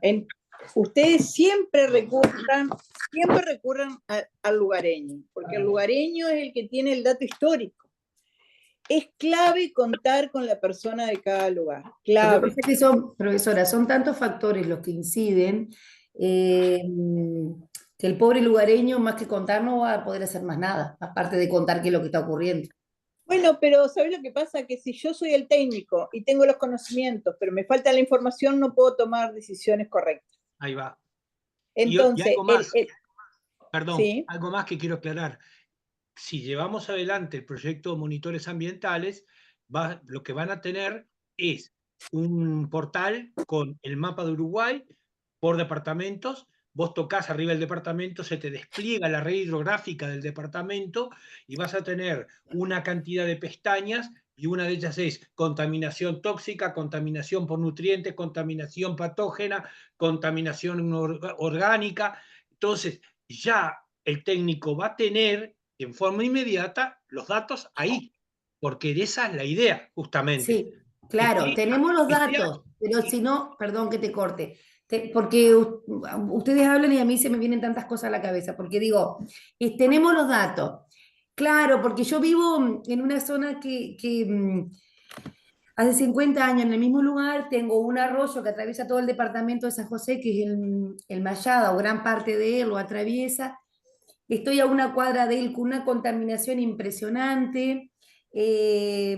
Speaker 1: ustedes siempre recurran al lugareño, porque el lugareño es el que tiene el dato histórico. Es clave contar con la persona de cada lugar. Clave.
Speaker 6: Lo que pasa es que profesora, son tantos factores los que inciden que el pobre lugareño, más que contar, no va a poder hacer más nada, aparte de contar qué es lo que está ocurriendo.
Speaker 1: Bueno, pero ¿sabes lo que pasa? Que si yo soy el técnico y tengo los conocimientos, pero me falta la información, no puedo tomar decisiones correctas.
Speaker 2: Ahí va.
Speaker 1: Entonces,
Speaker 2: y algo más, perdón,
Speaker 1: ¿sí?
Speaker 2: algo más que quiero aclarar. Si llevamos adelante el proyecto de monitores ambientales, lo que van a tener es un portal con el mapa de Uruguay por departamentos. Vos tocas arriba del departamento, se te despliega la red hidrográfica del departamento y vas a tener una cantidad de pestañas y una de ellas es contaminación tóxica, contaminación por nutrientes, contaminación patógena, contaminación orgánica. Entonces, ya el técnico va a tener en forma inmediata los datos ahí, porque de esa es la idea, justamente.
Speaker 6: Sí, claro, tenemos los datos, pero si no, perdón que te corte, porque ustedes hablan y a mí se me vienen tantas cosas a la cabeza, porque digo, tenemos los datos, claro, porque yo vivo en una zona que hace 50 años en el mismo lugar, tengo un arroyo que atraviesa todo el departamento de San José, que es el Mayada, o gran parte de él lo atraviesa. Estoy a una cuadra de él con una contaminación impresionante. Y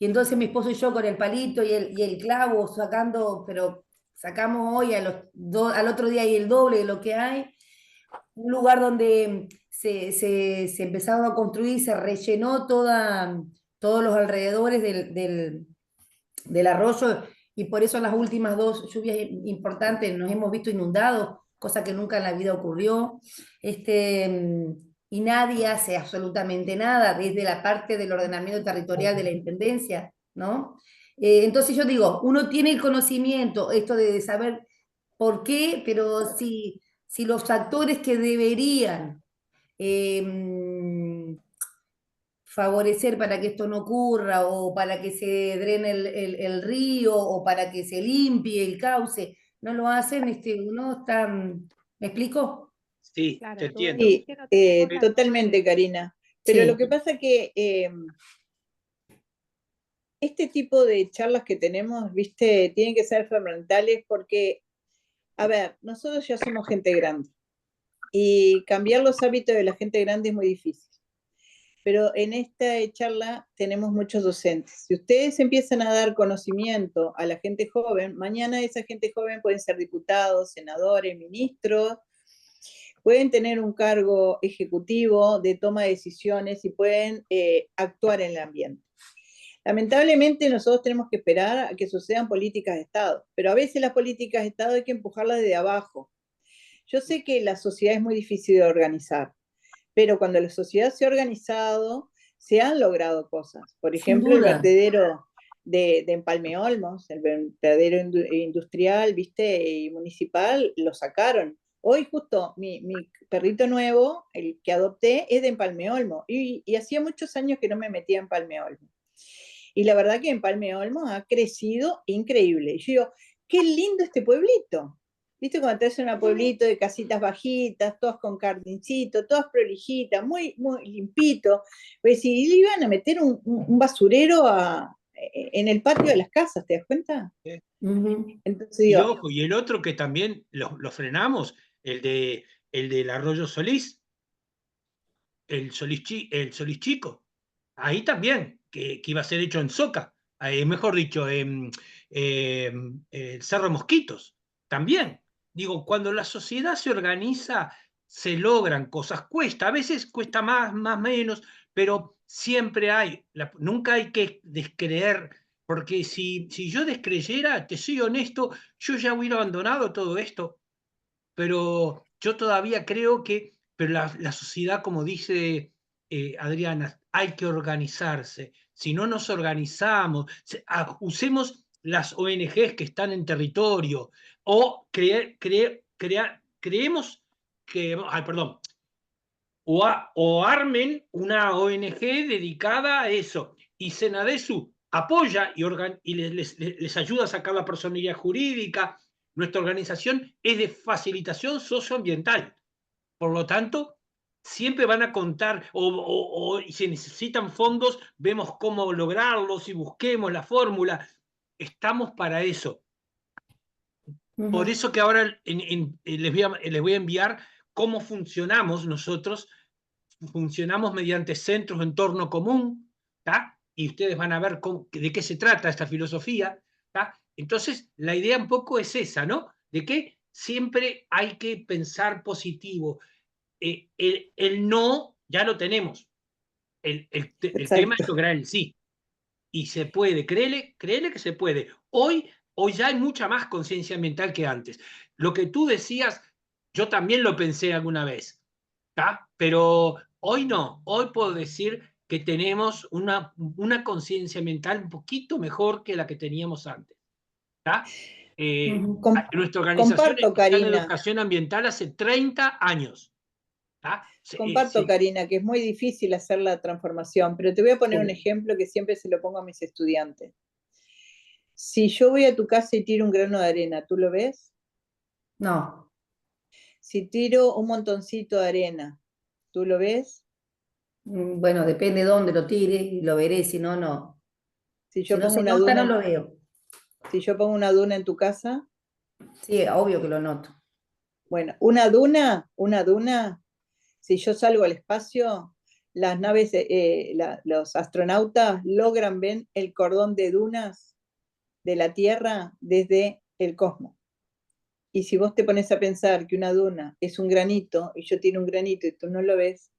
Speaker 6: entonces mi esposo y yo con el palito y el clavo sacando, pero sacamos hoy al otro día y el doble de lo que hay. Un lugar donde se empezaron a construir, se rellenó todos los alrededores del arroyo, y por eso las últimas 2 lluvias importantes nos hemos visto inundados, cosa que nunca en la vida ocurrió. Y nadie hace absolutamente nada desde la parte del ordenamiento territorial de la Intendencia, ¿no? Entonces yo digo, uno tiene el conocimiento, esto de saber por qué, pero si los actores que deberían favorecer para que esto no ocurra, o para que se drene el río, o para que se limpie el cauce, no lo hacen, uno está... ¿Me explico?
Speaker 2: Sí,
Speaker 14: Claro,
Speaker 2: te
Speaker 14: tú
Speaker 2: entiendo.
Speaker 1: Sí,
Speaker 14: que no tenemos la
Speaker 1: totalmente, Karina. Pero
Speaker 6: Sí.
Speaker 1: lo que pasa es que este tipo de charlas que tenemos, viste, tienen que ser fundamentales porque, a ver, nosotros ya somos gente grande y cambiar los hábitos de la gente grande es muy difícil. pero en esta charla tenemos muchos docentes. Si ustedes empiezan a dar conocimiento a la gente joven, mañana esa gente joven pueden ser diputados, senadores, ministros, pueden tener un cargo ejecutivo de toma de decisiones y pueden actuar en el ambiente. Lamentablemente nosotros tenemos que esperar a que sucedan políticas de Estado, pero a veces las políticas de Estado hay que empujarlas desde abajo. Yo sé que la sociedad es muy difícil de organizar, pero cuando la sociedad se ha organizado, se han logrado cosas. Por ejemplo, el vertedero de Empalme Olmos, el vertedero industrial, ¿viste? Y municipal, lo sacaron. Hoy justo mi perrito nuevo, el que adopté, es de Empalme Olmos, y hacía muchos años que no me metía en Empalme Olmos. Y la verdad que Empalme Olmos ha crecido increíble. Y yo digo, qué lindo este pueblito. ¿Viste cuando te hacen un pueblito de casitas bajitas, todas con jardincito, todas prolijitas, muy, muy limpito? Pues si le iban a meter un basurero en el patio de las casas, ¿te das cuenta?
Speaker 2: Sí.
Speaker 1: Entonces
Speaker 2: Y
Speaker 1: digo,
Speaker 2: ojo, y el otro que también lo frenamos, el del Arroyo Solís, el Solís Chico. Ahí también, que iba a ser hecho en Soca, mejor dicho, el Cerro Mosquitos, también. Digo, cuando la sociedad se organiza, se logran cosas. Cuesta, a veces cuesta más, menos, pero siempre hay, nunca hay que descreer, porque si yo descreyera, te soy honesto, yo ya hubiera abandonado todo esto, pero yo todavía creo que, pero la sociedad, como dice Adriana, hay que organizarse. Si no nos organizamos, usemos las ONGs que están en territorio, o creemos que, perdón, o armen una ONG dedicada a eso, y Senadesu apoya y les ayuda a sacar la personalidad jurídica. Nuestra organización es de facilitación socioambiental, por lo tanto, siempre van a contar, o si necesitan fondos, vemos cómo lograrlos y busquemos la fórmula. Estamos para eso. Por eso que ahora les voy a enviar cómo funcionamos nosotros. Funcionamos mediante centros de entorno común, ¿tá? Y ustedes van a ver de qué se trata esta filosofía, ¿tá? Entonces, la idea un poco es esa, ¿no? De que siempre hay que pensar positivo. El no ya lo tenemos. El tema es lograr el sí. Y se puede, créele que se puede. Hoy ya hay mucha más conciencia ambiental que antes. Lo que tú decías, yo también lo pensé alguna vez, ¿tá? Pero hoy no. Hoy puedo decir que tenemos una conciencia ambiental un poquito mejor que la que teníamos antes, ¿tá? Nuestra organización está en educación ambiental hace 30 años.
Speaker 1: Comparto, Karina, que es muy difícil hacer la transformación, pero te voy a poner un ejemplo que siempre se lo pongo a mis estudiantes. Si yo voy a tu casa y tiro un grano de arena, ¿tú lo ves?
Speaker 6: No.
Speaker 1: Si tiro un montoncito de arena, ¿tú lo ves?
Speaker 6: Bueno, depende de dónde lo tire, lo veré, si no, no.
Speaker 1: Si yo pongo
Speaker 6: se
Speaker 1: una
Speaker 6: nota,
Speaker 1: duna,
Speaker 6: no lo veo.
Speaker 1: Si yo pongo una duna en tu casa.
Speaker 6: Sí, obvio que lo noto.
Speaker 1: Bueno, una duna, si yo salgo al espacio, las naves, los astronautas logran ver el cordón de dunas de la Tierra desde el cosmos. Y si vos te pones a pensar que una duna es un granito, y yo tiro un granito y tú no lo ves,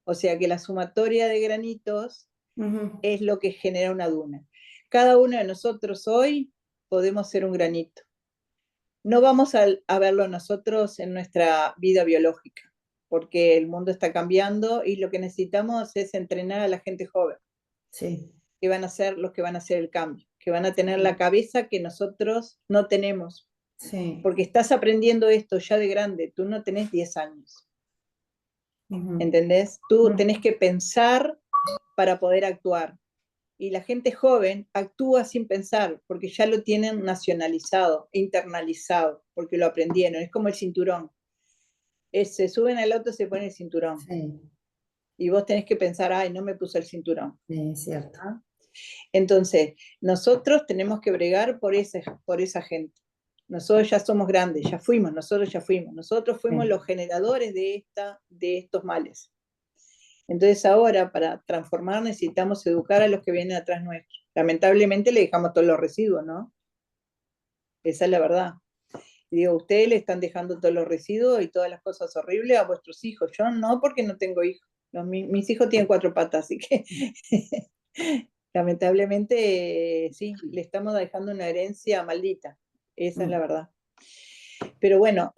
Speaker 1: o sea que la sumatoria de granitos es lo que genera una duna. Cada uno de nosotros hoy podemos ser un granito. No vamos a verlo nosotros en nuestra vida biológica, porque el mundo está cambiando y lo que necesitamos es entrenar a la gente joven.
Speaker 6: Sí.
Speaker 1: Que van a ser los que van a hacer el cambio, que van a tener la cabeza que nosotros no tenemos.
Speaker 6: Sí.
Speaker 1: Porque estás aprendiendo esto ya de grande, tú no tenés 10 años. ¿Entendés? Tú tenés que pensar para poder actuar. Y la gente joven actúa sin pensar, porque ya lo tienen nacionalizado, internalizado, porque lo aprendieron. Es como el cinturón. Se suben al auto y se ponen el cinturón.
Speaker 6: Sí.
Speaker 1: Y vos tenés que pensar, ay, no me puse el cinturón.
Speaker 6: Sí, es cierto.
Speaker 1: ¿Ah? Entonces, nosotros tenemos que bregar por esa gente. Nosotros ya somos grandes, nosotros fuimos los generadores de estos males. Entonces ahora para transformar necesitamos educar a los que vienen atrás nuestro. Lamentablemente le dejamos todos los residuos, ¿no? Esa es la verdad. Y digo, ustedes le están dejando todos los residuos y todas las cosas horribles a vuestros hijos. Yo no, porque no tengo hijos. Mis hijos tienen 4 patas, así que lamentablemente sí, le estamos dejando una herencia maldita. Esa es la verdad. Pero bueno,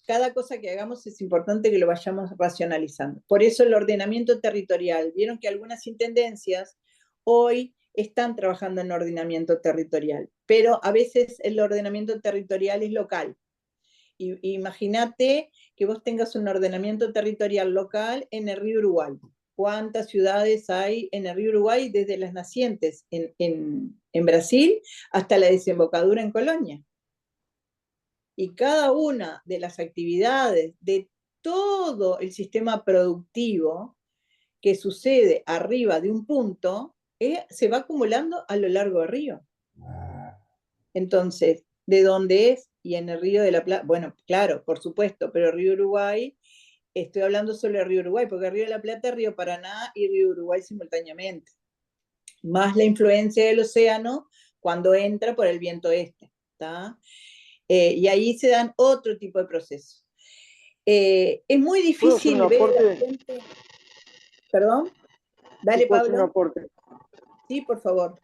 Speaker 1: cada cosa que hagamos es importante que lo vayamos racionalizando. Por eso el ordenamiento territorial. Vieron que algunas intendencias hoy están trabajando en ordenamiento territorial, pero a veces el ordenamiento territorial es local. Imagínate que vos tengas un ordenamiento territorial local en el río Uruguay. ¿Cuántas ciudades hay en el río Uruguay desde las nacientes en Brasil hasta la desembocadura en Colonia? Y cada una de las actividades de todo el sistema productivo que sucede arriba de un punto se va acumulando a lo largo del río. Entonces, ¿de dónde es? Y en el río de la Plata, bueno, claro, por supuesto, pero el río Uruguay, estoy hablando solo del río Uruguay, porque el río de la Plata es río Paraná y río Uruguay simultáneamente. Más la influencia del océano cuando entra por el viento este, ¿está? Y ahí se dan otro tipo de procesos. Es muy difícil ver a la gente... ¿Perdón? Dale,
Speaker 5: ¿Puedo hacer un
Speaker 1: Pablo.
Speaker 5: aporte?
Speaker 1: Sí, por favor.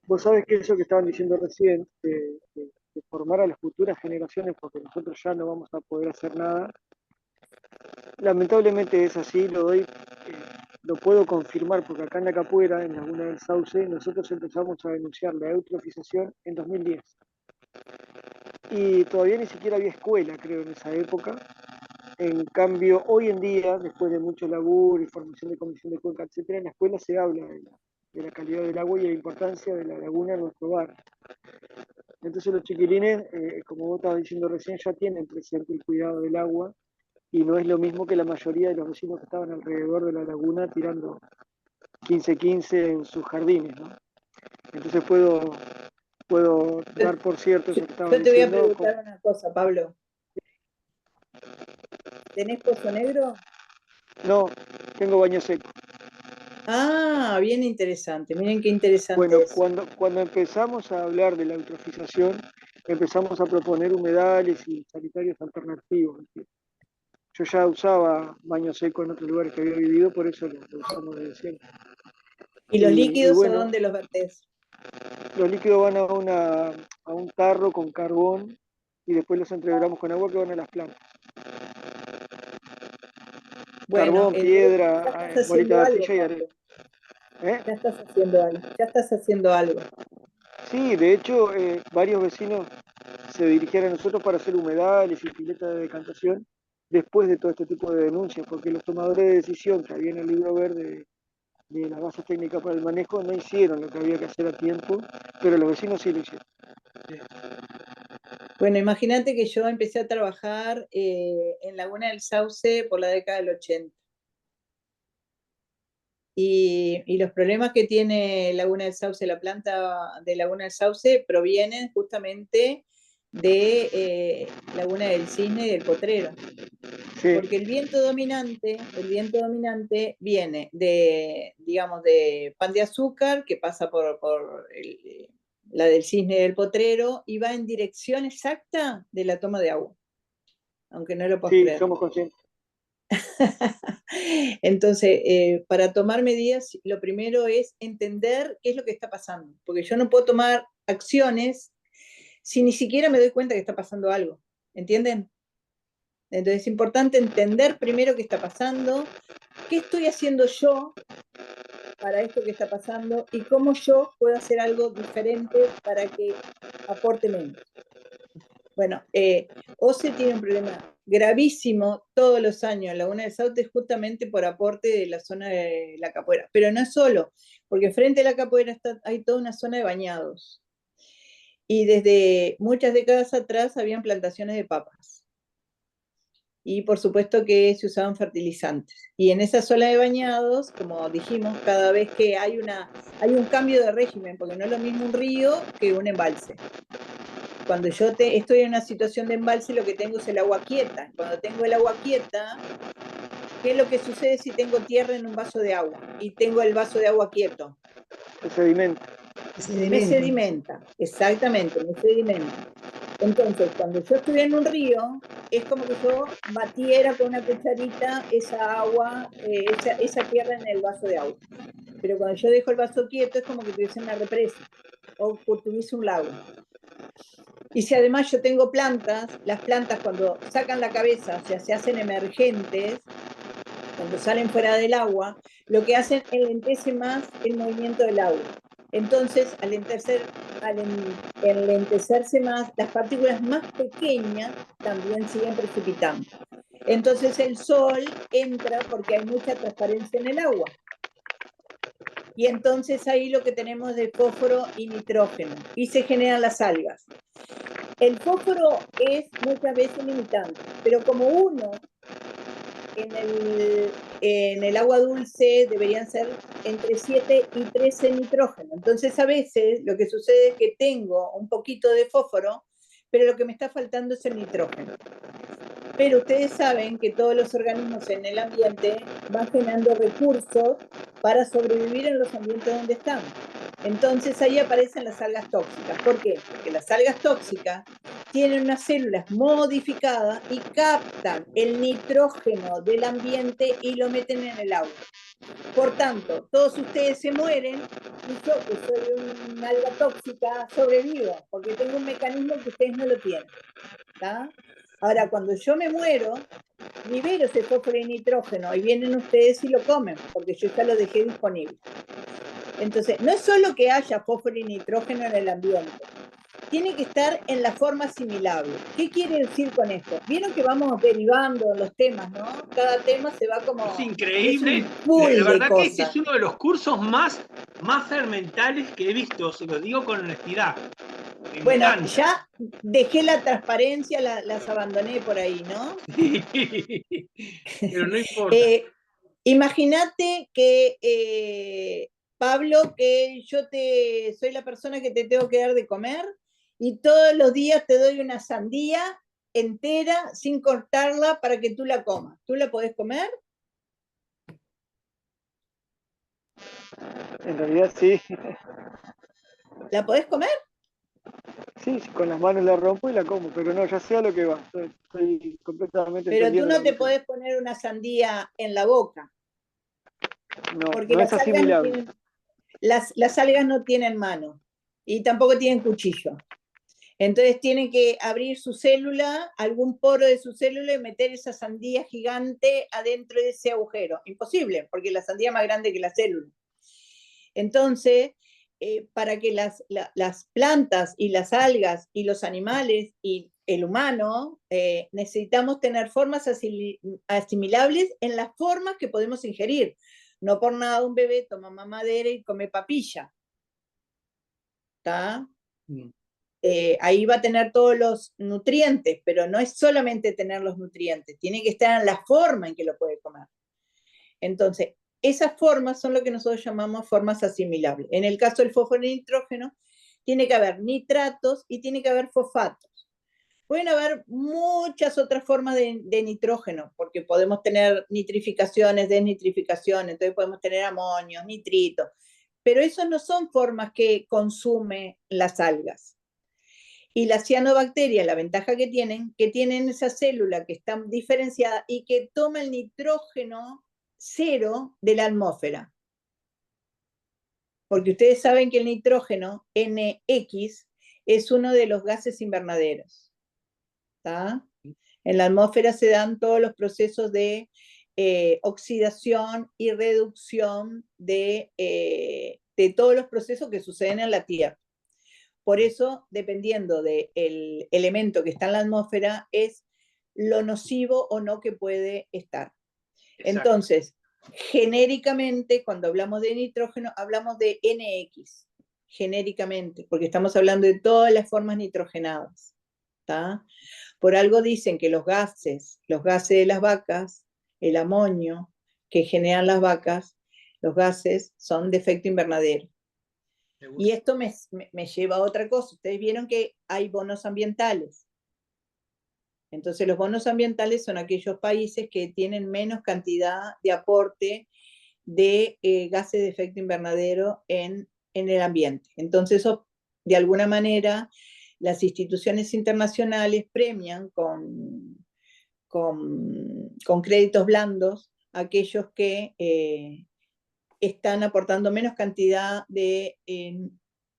Speaker 5: Vos sabés que eso que estaban diciendo recién, de formar a las futuras generaciones, porque nosotros ya no vamos a poder hacer nada, lamentablemente es así, lo puedo confirmar, porque acá en la Capuera, en Laguna del Sauce, nosotros empezamos a denunciar la eutrofización en 2010. Y todavía ni siquiera había escuela, creo, en esa época. En cambio, hoy en día, después de mucho laburo y formación de comisión de cuenca, etcétera, en la escuela se habla de la calidad del agua y de la importancia de la laguna en nuestro hogar. Entonces los chiquilines, como vos estabas diciendo recién, ya tienen presente el cuidado del agua y no es lo mismo que la mayoría de los vecinos que estaban alrededor de la laguna tirando 15-15 en sus jardines, ¿no? Entonces puedo dar por cierto eso que estaban
Speaker 1: Yo te voy a
Speaker 5: diciendo.
Speaker 1: preguntar una cosa, Pablo. ¿Tenés pozo negro?
Speaker 5: No, tengo baño seco.
Speaker 1: Ah, bien interesante. Miren qué interesante.
Speaker 5: Bueno,
Speaker 1: es.
Speaker 5: cuando empezamos a hablar de la eutrofización, empezamos a proponer humedales y sanitarios alternativos. Yo ya usaba baño seco en otros lugares que había vivido, por eso lo usamos desde siempre.
Speaker 1: ¿Y los líquidos
Speaker 5: bueno,
Speaker 1: a dónde los vertés?
Speaker 5: Los líquidos van a un tarro con carbón y después los entreveramos con agua que van a las plantas.
Speaker 1: Bueno,
Speaker 5: carbón, piedra, bolita de arcilla y arena.
Speaker 1: Ya estás haciendo algo, ya estás haciendo algo.
Speaker 5: Sí, de hecho, varios vecinos se dirigieron a nosotros para hacer humedales y piletas de decantación después de todo este tipo de denuncias, porque los tomadores de decisión que había en el libro verde de las bases técnicas para el manejo no hicieron lo que había que hacer a tiempo, pero los vecinos sí lo hicieron.
Speaker 1: Bueno, imagínate que yo empecé a trabajar en Laguna del Sauce por la década del 80. Y los problemas que tiene Laguna del Sauce, la planta de Laguna del Sauce, provienen justamente de Laguna del Cisne y del Potrero. Sí. Porque el viento dominante viene de, digamos, de Pan de Azúcar, que pasa por la del Cisne y del Potrero, y va en dirección exacta de la toma de agua. Aunque no lo puedas creer.
Speaker 5: Sí, somos conscientes.
Speaker 1: Entonces, para tomar medidas, lo primero es entender qué es lo que está pasando, porque yo no puedo tomar acciones si ni siquiera me doy cuenta que está pasando algo, ¿entienden? Entonces es importante entender primero qué está pasando, qué estoy haciendo yo para esto que está pasando y cómo yo puedo hacer algo diferente para que aporte menos. Bueno, OCE tiene un problema gravísimo todos los años en Laguna del Sauce justamente por aporte de la zona de la Capuera. Pero no es solo, porque frente a la Capuera hay toda una zona de bañados. Y desde muchas décadas atrás habían plantaciones de papas. Y por supuesto que se usaban fertilizantes. Y en esa zona de bañados, como dijimos, cada vez que hay un cambio de régimen, porque no es lo mismo un río que un embalse. Cuando yo estoy en una situación de embalse, lo que tengo es el agua quieta. Cuando tengo el agua quieta, ¿Qué es lo que sucede si tengo tierra en un vaso de agua y tengo el vaso de agua quieto?
Speaker 5: Se sedimenta.
Speaker 1: Me sedimenta, exactamente, me sedimenta. Entonces, cuando yo estoy en un río, es como que yo batiera con una cucharita esa agua, esa tierra en el vaso de agua. Pero cuando yo dejo el vaso quieto, es como que tuviese una represa o tuviese un lago. Y si además yo tengo plantas, las plantas cuando sacan la cabeza, o sea, se hacen emergentes, cuando salen fuera del agua, lo que hacen enlentece más el movimiento del agua. Entonces, al enlentecerse más, las partículas más pequeñas también siguen precipitando. Entonces el sol entra porque hay mucha transparencia en el agua. Y entonces ahí lo que tenemos de fósforo y nitrógeno. Y se generan las algas. El fósforo es muchas veces limitante, pero como uno en el agua dulce deberían ser entre 7 y 13 nitrógeno. Entonces a veces lo que sucede es que tengo un poquito de fósforo, pero lo que me está faltando es el nitrógeno. Pero ustedes saben que todos los organismos en el ambiente van generando recursos para sobrevivir en los ambientes donde están. Entonces ahí aparecen las algas tóxicas. ¿Por qué? Porque las algas tóxicas tienen unas células modificadas y captan el nitrógeno del ambiente y lo meten en el agua. Por tanto, todos ustedes se mueren y yo, que soy una alga tóxica, sobrevivo, porque tengo un mecanismo que ustedes no lo tienen. ¿Tá? Ahora, cuando yo me muero, libero ese fósforo y nitrógeno y vienen ustedes y lo comen, porque yo ya lo dejé disponible. Entonces, no es solo que haya fósforo y nitrógeno en el ambiente, tiene que estar en la forma asimilable. ¿Qué quiere decir con esto? Vieron que vamos derivando los temas, ¿no? Cada tema se va como...
Speaker 2: Es increíble.
Speaker 1: Es
Speaker 2: la verdad que este es uno de los cursos más fermentales que he visto, se lo digo con honestidad.
Speaker 1: Bueno, ya dejé la transparencia, las abandoné por ahí, ¿no?
Speaker 2: Sí, pero no importa.
Speaker 1: Imagínate que, Pablo, que yo soy la persona que te tengo que dar de comer y todos los días te doy una sandía entera sin cortarla para que tú la comas. ¿Tú la podés comer?
Speaker 5: En realidad sí.
Speaker 1: ¿La podés comer?
Speaker 5: Sí, con las manos la rompo y la como, pero no, ya sé a lo que va. Estoy completamente
Speaker 1: Pero tú
Speaker 5: entendiendo
Speaker 1: no
Speaker 5: lo
Speaker 1: te
Speaker 5: que
Speaker 1: podés poner una sandía en la boca.
Speaker 5: No,
Speaker 1: Porque
Speaker 5: no es
Speaker 1: las algas no
Speaker 5: asimilable.
Speaker 1: tienen, las algas no tienen mano y tampoco tienen cuchillo. Entonces tienen que abrir su célula, algún poro de su célula y meter esa sandía gigante adentro de ese agujero. Imposible, porque la sandía es más grande que la célula. Entonces, para que las plantas y las algas y los animales y el humano necesitamos tener formas asimilables en las formas que podemos ingerir. No por nada un bebé toma mamadera y come papilla. ¿Está? Ahí va a tener todos los nutrientes, pero no es solamente tener los nutrientes, tiene que estar en la forma en que lo puede comer. Entonces, esas formas son lo que nosotros llamamos formas asimilables. En el caso del fósforo y nitrógeno, tiene que haber nitratos y tiene que haber fosfatos. Pueden haber muchas otras formas de nitrógeno, porque podemos tener nitrificaciones, desnitrificaciones, entonces podemos tener amonio, nitrito, pero esas no son formas que consumen las algas. Y las cianobacterias, la ventaja que tienen esa célula que está diferenciada y que toma el nitrógeno cero de la atmósfera. Porque ustedes saben que el nitrógeno, NX, es uno de los gases invernaderos. ¿Tá? En la atmósfera se dan todos los procesos de oxidación y reducción de todos los procesos que suceden en la Tierra. Por eso, dependiendo del elemento que está en la atmósfera, es lo nocivo o no que puede estar. Exacto. Entonces, genéricamente, cuando hablamos de nitrógeno, hablamos de NX, genéricamente, porque estamos hablando de todas las formas nitrogenadas. ¿Tá? Por algo dicen que los gases de las vacas, el amonio que generan las vacas, los gases son de efecto invernadero. Y esto me lleva a otra cosa. Ustedes vieron que hay bonos ambientales. Entonces los bonos ambientales son aquellos países que tienen menos cantidad de aporte de gases de efecto invernadero en el ambiente. Entonces eso, de alguna manera, las instituciones internacionales premian con créditos blandos a aquellos que están aportando menos cantidad de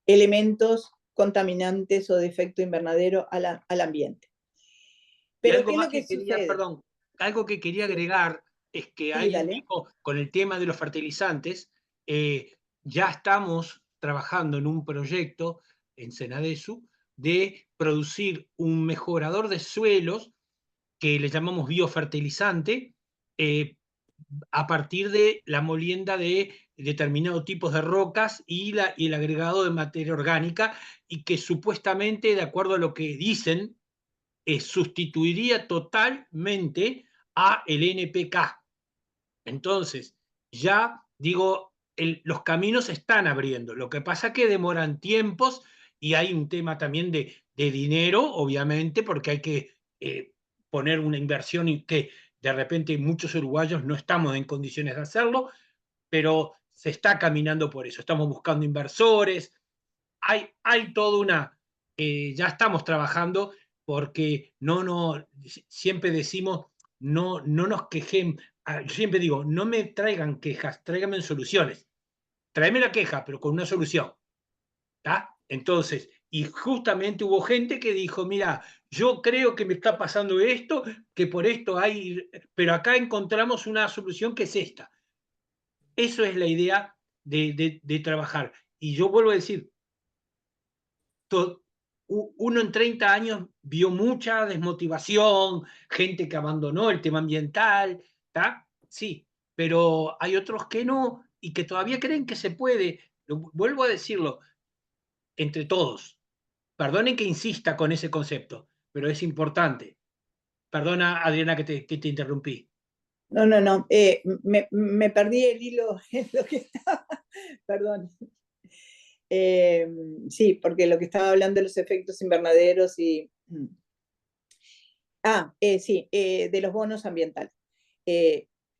Speaker 1: elementos contaminantes o de efecto invernadero al ambiente. Pero
Speaker 2: algo
Speaker 1: ¿qué es
Speaker 2: más
Speaker 1: lo que
Speaker 2: quería,
Speaker 1: sucede?
Speaker 2: perdón, algo que quería agregar es que
Speaker 1: Sí, dale.
Speaker 2: dijo, con el tema de los fertilizantes, ya estamos trabajando en un proyecto en Senadesu de producir un mejorador de suelos que le llamamos biofertilizante, a partir de la molienda de determinados tipos de rocas y el agregado de materia orgánica, y que supuestamente, de acuerdo a lo que dicen, sustituiría totalmente a el NPK. Entonces, ya digo, los caminos se están abriendo. Lo que pasa es que demoran tiempos y hay un tema también de dinero, obviamente, porque hay que poner una inversión y que de repente muchos uruguayos no estamos en condiciones de hacerlo, pero se está caminando por eso. Estamos buscando inversores. Hay toda una... ya estamos trabajando porque siempre decimos, no nos quejemos. Yo siempre digo, no me traigan quejas, tráiganme soluciones. Tráeme la queja, pero con una solución. ¿Tá? Entonces, y justamente hubo gente que dijo, mira, yo creo que me está pasando esto, que por esto hay, pero acá encontramos una solución que es esta. Eso es la idea de trabajar. Y yo vuelvo a decir, uno en 30 años vio mucha desmotivación, gente que abandonó el tema ambiental, ¿tá? Sí, pero hay otros que no y que todavía creen que se puede. Vuelvo a decirlo, entre todos. Perdonen que insista con ese concepto, pero es importante. Perdona, Adriana, que te interrumpí.
Speaker 1: No, me perdí el hilo en lo que estaba, perdón. Sí, porque lo que estaba hablando de los efectos invernaderos y... sí, de los bonos ambientales.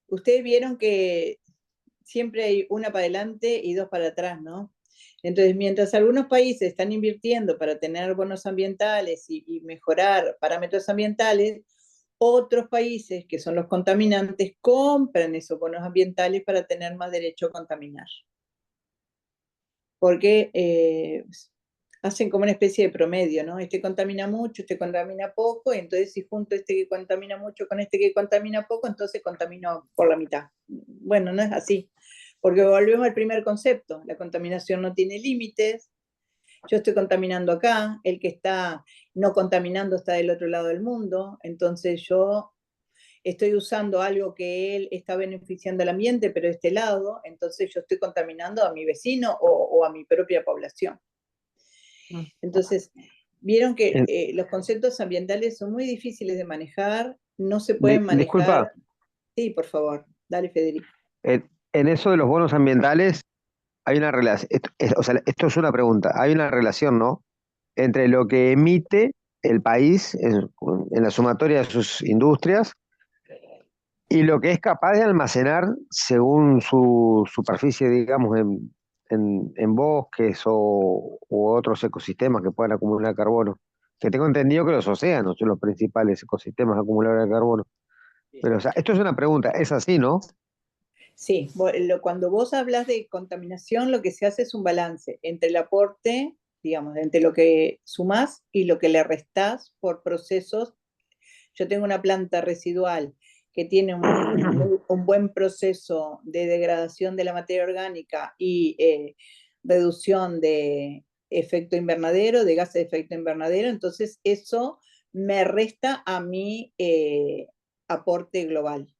Speaker 1: Ustedes vieron que siempre hay una para adelante y dos para atrás, ¿no? Entonces, mientras algunos países están invirtiendo para tener bonos ambientales y mejorar parámetros ambientales, otros países, que son los contaminantes, compran esos bonos ambientales para tener más derecho a contaminar. Porque hacen como una especie de promedio, ¿no? Este contamina mucho, este contamina poco, y entonces si junto este que contamina mucho con este que contamina poco, entonces contamino por la mitad. Bueno, no es así, porque volvemos al primer concepto, la contaminación no tiene límites, yo estoy contaminando acá, el que está no contaminando está del otro lado del mundo, entonces yo estoy usando algo que él está beneficiando al ambiente, pero de este lado, entonces yo estoy contaminando a mi vecino o a mi propia población. Entonces, vieron que los conceptos ambientales son muy difíciles de manejar, no se pueden manejar.
Speaker 11: Disculpa.
Speaker 1: Sí, por favor, dale, Federico.
Speaker 11: En eso de los bonos ambientales hay una relación, esto es una pregunta, hay una relación, ¿no? Entre lo que emite el país en la sumatoria de sus industrias y lo que es capaz de almacenar según su superficie, digamos, en bosques u otros ecosistemas que puedan acumular carbono. Que tengo entendido que los océanos son los principales ecosistemas acumuladores de carbono. Pero, o sea, esto es una pregunta, es así, ¿no?
Speaker 1: Sí, cuando vos hablas de contaminación, lo que se hace es un balance entre el aporte, digamos, entre lo que sumás y lo que le restás por procesos. Yo tengo una planta residual que tiene un buen proceso de degradación de la materia orgánica y reducción de efecto invernadero, de gases de efecto invernadero, entonces eso me resta a mi aporte global.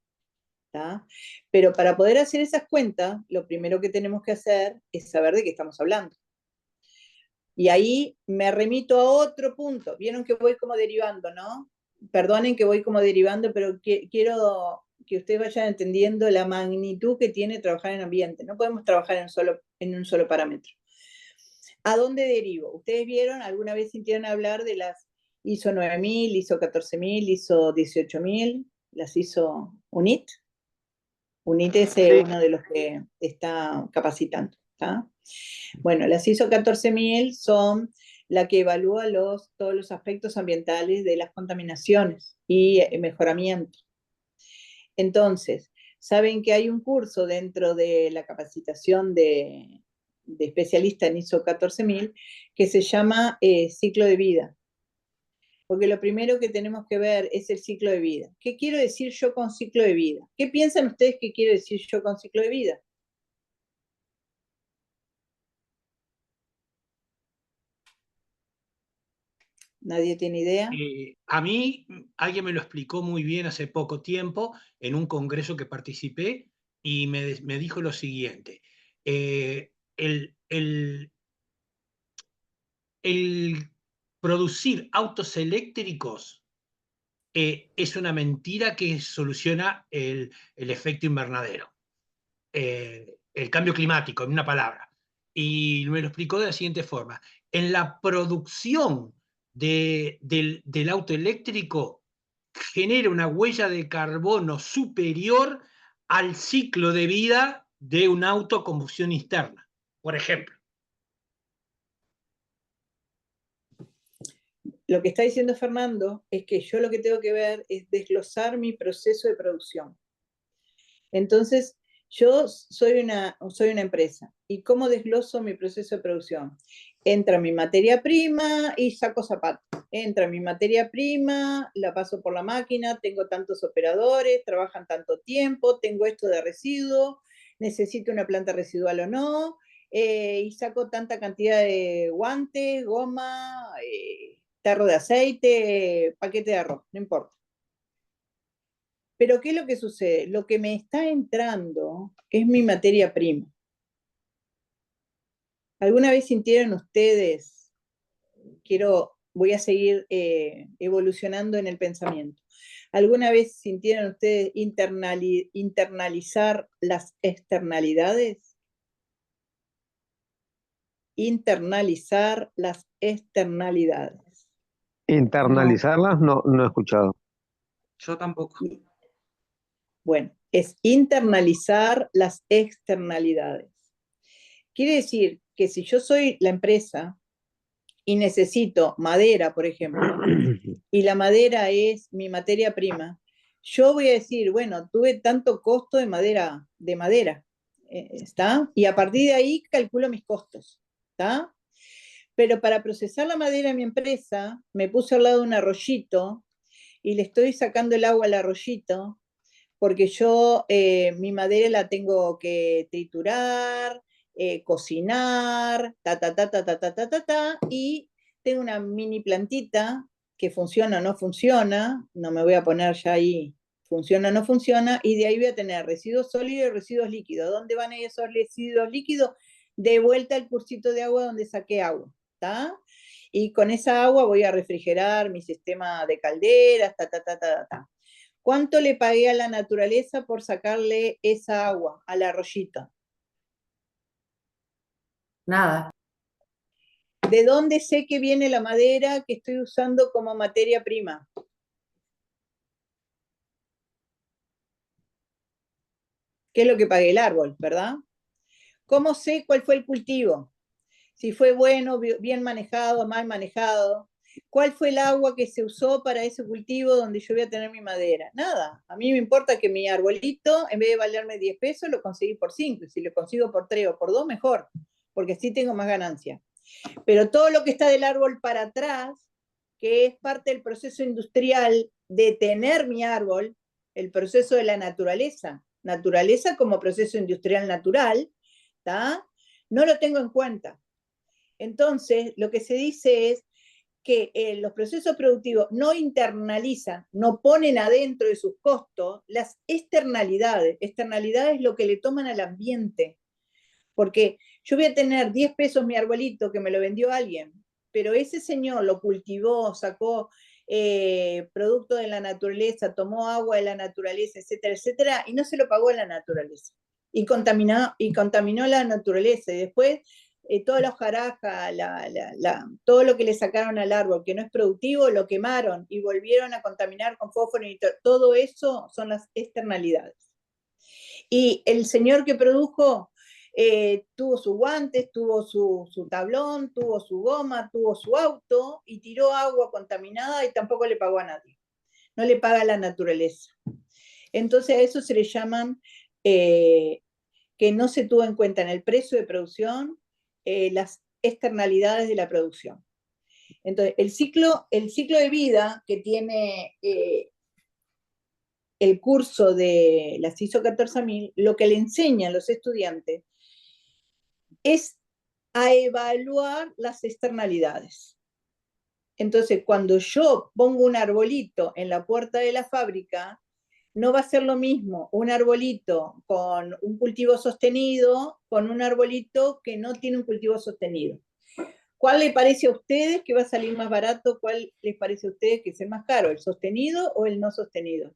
Speaker 1: ¿tá? Pero para poder hacer esas cuentas, lo primero que tenemos que hacer es saber de qué estamos hablando. Y ahí me remito a otro punto. Vieron que voy como derivando, ¿no? Perdonen que voy como derivando, pero quiero que ustedes vayan entendiendo la magnitud que tiene trabajar en ambiente. No podemos trabajar en un solo parámetro. ¿A dónde derivo? Ustedes vieron, alguna vez sintieron hablar de las ISO 9000, ISO 14000, ISO 18000, las hizo UNIT. UNIT es uno de los que está capacitando, ¿tá? Bueno, las ISO 14000 son la que evalúa todos los aspectos ambientales de las contaminaciones y mejoramiento. Entonces, saben que hay un curso dentro de la capacitación de especialista en ISO 14000 que se llama ciclo de vida. Porque lo primero que tenemos que ver es el ciclo de vida. ¿Qué quiero decir yo con ciclo de vida? ¿Qué piensan ustedes que quiero decir yo con ciclo de vida? ¿Nadie tiene idea?
Speaker 2: A mí, alguien me lo explicó muy bien hace poco tiempo en un congreso que participé y me dijo lo siguiente. El producir autos eléctricos es una mentira que soluciona el efecto invernadero. El cambio climático, en una palabra. Y me lo explicó de la siguiente forma. En la producción del auto eléctrico genera una huella de carbono superior al ciclo de vida de un auto a combustión interna, por ejemplo.
Speaker 1: Lo que está diciendo Fernando es que yo lo que tengo que ver es desglosar mi proceso de producción. Entonces, yo soy una empresa. ¿Y cómo desgloso mi proceso de producción? Entra mi materia prima y saco zapatos. Entra mi materia prima, la paso por la máquina, tengo tantos operadores, trabajan tanto tiempo, tengo esto de residuo, necesito una planta residual o no, y saco tanta cantidad de guantes, goma, tarro de aceite, paquete de arroz, no importa. Pero ¿qué es lo que sucede? Lo que me está entrando es mi materia prima. ¿Alguna vez sintieron ustedes, voy a seguir evolucionando en el pensamiento, ¿alguna vez sintieron ustedes internalizar las externalidades? Internalizar las externalidades.
Speaker 11: Internalizarlas no he escuchado.
Speaker 8: Yo tampoco.
Speaker 1: Bueno, es internalizar las externalidades. Quiere decir que si yo soy la empresa y necesito madera, por ejemplo, y la madera es mi materia prima, yo voy a decir, bueno, tuve tanto costo de madera, ¿está? Y a partir de ahí calculo mis costos, ¿está? Pero para procesar la madera en mi empresa, me puse al lado de un arroyito y le estoy sacando el agua al arroyito, porque yo mi madera la tengo que triturar, cocinar, y tengo una mini plantita que funciona o no funciona, no me voy a poner ya ahí, funciona o no funciona, y de ahí voy a tener residuos sólidos y residuos líquidos. ¿Dónde van esos residuos líquidos? De vuelta al cursito de agua donde saqué agua, ¿está? Y con esa agua voy a refrigerar mi sistema de calderas, ¿Cuánto le pagué a la naturaleza por sacarle esa agua al arroyito?
Speaker 6: Nada.
Speaker 1: ¿De dónde sé que viene la madera que estoy usando como materia prima? ¿Qué es lo que pagué? El árbol, ¿verdad? ¿Cómo sé cuál fue el cultivo? Si fue bueno, bien manejado, mal manejado. ¿Cuál fue el agua que se usó para ese cultivo donde yo voy a tener mi madera? Nada. A mí me importa que mi arbolito, en vez de valerme 10 pesos, lo conseguí por 5. Y si lo consigo por 3 o por 2, mejor, porque así tengo más ganancia. Pero todo lo que está del árbol para atrás, que es parte del proceso industrial de tener mi árbol, el proceso de la naturaleza como proceso industrial natural, ¿tá? No lo tengo en cuenta. Entonces, lo que se dice es que los procesos productivos no internalizan, no ponen adentro de sus costos las externalidades. Externalidades es lo que le toman al ambiente. Porque yo voy a tener 10 pesos mi arbolito que me lo vendió alguien, pero ese señor lo cultivó, sacó producto de la naturaleza, tomó agua de la naturaleza, etcétera, etcétera, y no se lo pagó a la naturaleza. Y contaminó la naturaleza. Y después toda la hojarasca, todo lo que le sacaron al árbol que no es productivo, lo quemaron y volvieron a contaminar con fósforo y todo eso son las externalidades. Y el señor que produjo tuvo sus guantes, tuvo su tablón, tuvo su goma, tuvo su auto y tiró agua contaminada y tampoco le pagó a nadie. No le paga a la naturaleza. Entonces a eso se le llaman que no se tuvo en cuenta en el precio de producción las externalidades de la producción. Entonces el ciclo de vida que tiene el curso de las ISO 14000, lo que le enseñan los estudiantes es a evaluar las externalidades. Entonces, cuando yo pongo un arbolito en la puerta de la fábrica, no va a ser lo mismo un arbolito con un cultivo sostenido con un arbolito que no tiene un cultivo sostenido. ¿Cuál le parece a ustedes que va a salir más barato? ¿Cuál les parece a ustedes que es el más caro? ¿El sostenido o el no sostenido?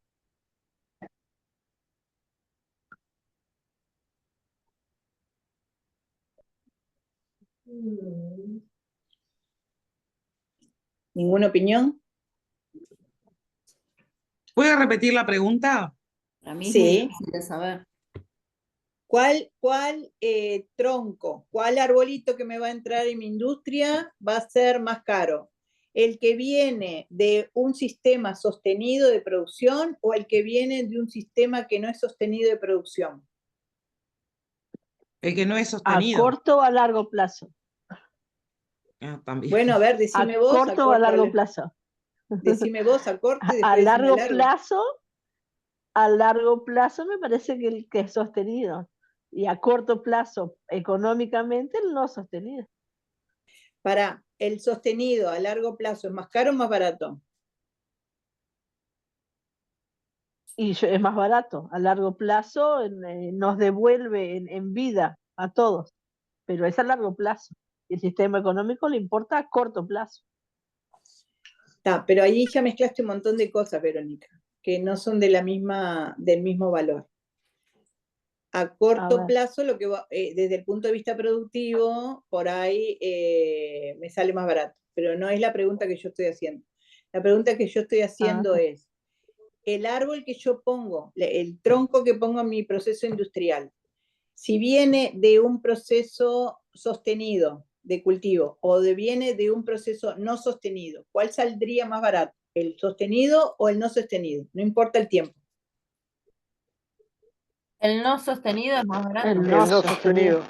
Speaker 1: ¿Ninguna opinión?
Speaker 8: ¿Puede repetir la pregunta?
Speaker 10: Para mí es muy
Speaker 1: Sí.
Speaker 10: difícil de saber.
Speaker 1: ¿Cuál tronco, cuál arbolito que me va a entrar en mi industria va a ser más caro? ¿El que viene de un sistema sostenido de producción o el que viene de un sistema que no es sostenido de producción?
Speaker 8: El que no es
Speaker 16: ¿A
Speaker 8: sostenido.
Speaker 16: corto o a largo plazo?
Speaker 8: También.
Speaker 1: Bueno, a ver, decime
Speaker 16: ¿A
Speaker 1: vos.
Speaker 16: corto o a largo plazo?
Speaker 1: Decime vos a corto y
Speaker 16: A
Speaker 1: después decime
Speaker 16: largo
Speaker 1: largo.
Speaker 16: plazo, a largo plazo me parece que el que es sostenido. Y a corto plazo, económicamente, el no sostenido.
Speaker 1: Para el sostenido a largo plazo, ¿es más caro o más barato?
Speaker 16: Y es más barato. A largo plazo nos devuelve en vida a todos. Pero es a largo plazo. Y el sistema económico le importa a corto plazo.
Speaker 1: Pero ahí ya mezclaste un montón de cosas, Verónica, que no son del mismo valor. A corto plazo, lo que desde el punto de vista productivo, por ahí me sale más barato, pero no es la pregunta que yo estoy haciendo. La pregunta que yo estoy haciendo es, el árbol que yo pongo, el tronco que pongo en mi proceso industrial, si viene de un proceso sostenido de cultivo o viene de un proceso no sostenido, ¿cuál saldría más barato? ¿El sostenido o el no sostenido? No importa el tiempo.
Speaker 9: El no sostenido es más barato.
Speaker 16: El no sostenido.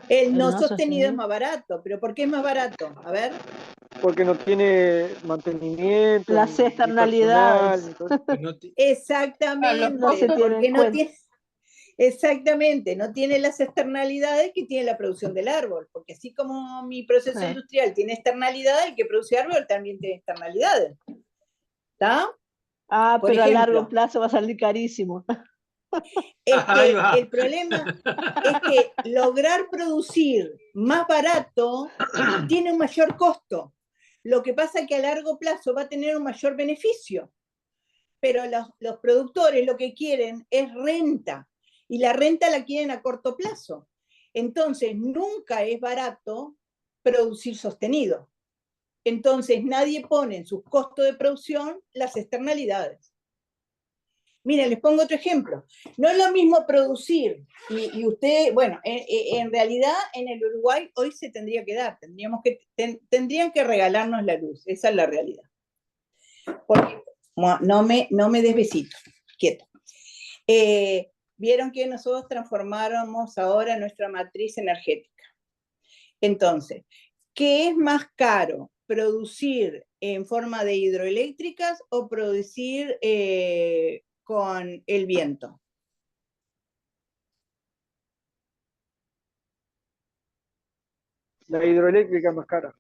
Speaker 1: El no sostenido es más barato, pero ¿por qué es más barato? A ver.
Speaker 5: Porque no tiene mantenimiento.
Speaker 16: Las
Speaker 5: ni
Speaker 16: externalidades.
Speaker 5: personal,
Speaker 1: Exactamente,
Speaker 16: No se tiene
Speaker 1: porque
Speaker 16: en
Speaker 1: no
Speaker 16: cuenta.
Speaker 1: tiene, exactamente, no tiene las externalidades que tiene la producción del árbol, porque así como mi proceso industrial tiene externalidades, el que produce árbol también tiene externalidades. ¿Está? Por
Speaker 16: Pero a largo
Speaker 1: ejemplo,
Speaker 16: plazo va a salir carísimo.
Speaker 1: es que el problema es que lograr producir más barato tiene un mayor costo. Lo que pasa es que a largo plazo va a tener un mayor beneficio. Pero los productores lo que quieren es renta, y la renta la quieren a corto plazo. Entonces, nunca es barato producir sostenido. Entonces, nadie pone en sus costos de producción las externalidades. Miren, les pongo otro ejemplo. No es lo mismo producir, y usted, bueno, en realidad en el Uruguay hoy se tendría que dar, tendrían que regalarnos la luz, esa es la realidad. Porque no me des besito, quieto. Vieron que nosotros transformáramos ahora nuestra matriz energética. Entonces, ¿qué es más caro? ¿Producir en forma de hidroeléctricas o producir con el viento?
Speaker 5: La hidroeléctrica es más cara.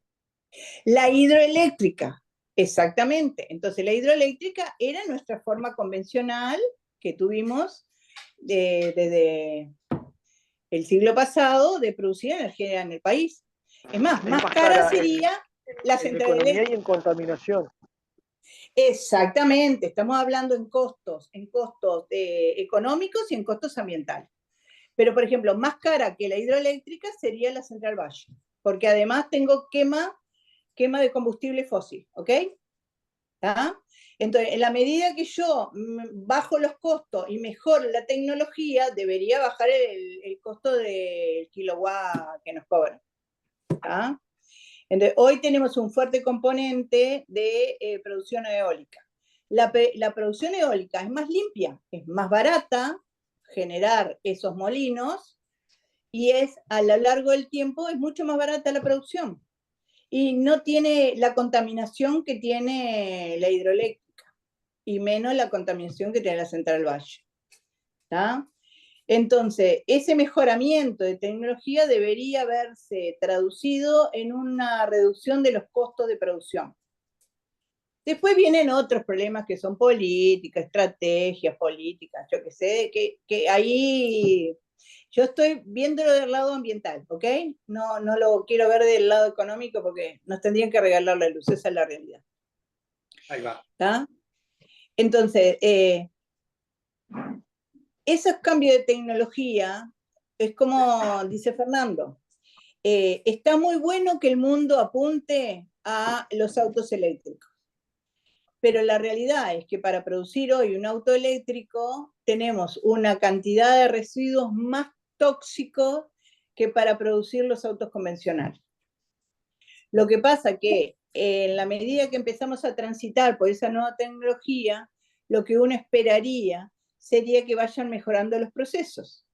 Speaker 1: La hidroeléctrica, exactamente. Entonces, la hidroeléctrica era nuestra forma convencional que tuvimos desde el siglo pasado de producir energía en el país. Es más cara sería la central
Speaker 5: economía
Speaker 1: eléctrica.
Speaker 5: y en contaminación.
Speaker 1: Exactamente, estamos hablando en costos económicos y en costos ambientales. Pero, por ejemplo, más cara que la hidroeléctrica sería la Central Valle, porque además tengo quema de combustible fósil, ¿ok? ¿Tá? Entonces, en la medida que yo bajo los costos y mejoro la tecnología, debería bajar el costo del kilowatt que nos cobran. ¿Tá? Entonces, hoy tenemos un fuerte componente de producción eólica. La producción eólica es más limpia, es más barata generar esos molinos y a lo largo del tiempo es mucho más barata la producción. Y no tiene la contaminación que tiene la hidroeléctrica, y menos la contaminación que tiene la Central Valle. ¿Tá? Entonces, ese mejoramiento de tecnología debería verse traducido en una reducción de los costos de producción. Después vienen otros problemas que son políticas, estrategias políticas, yo qué sé, que ahí yo estoy viéndolo del lado ambiental, ¿ok? No lo quiero ver del lado económico porque nos tendrían que regalar la luz, esa es la realidad.
Speaker 2: Ahí va.
Speaker 1: ¿Tá? Entonces, esos cambios de tecnología, es como dice Fernando, está muy bueno que el mundo apunte a los autos eléctricos, pero la realidad es que para producir hoy un auto eléctrico tenemos una cantidad de residuos más tóxicos que para producir los autos convencionales. Lo que pasa que en la medida que empezamos a transitar por esa nueva tecnología, lo que uno esperaría sería que vayan mejorando los procesos.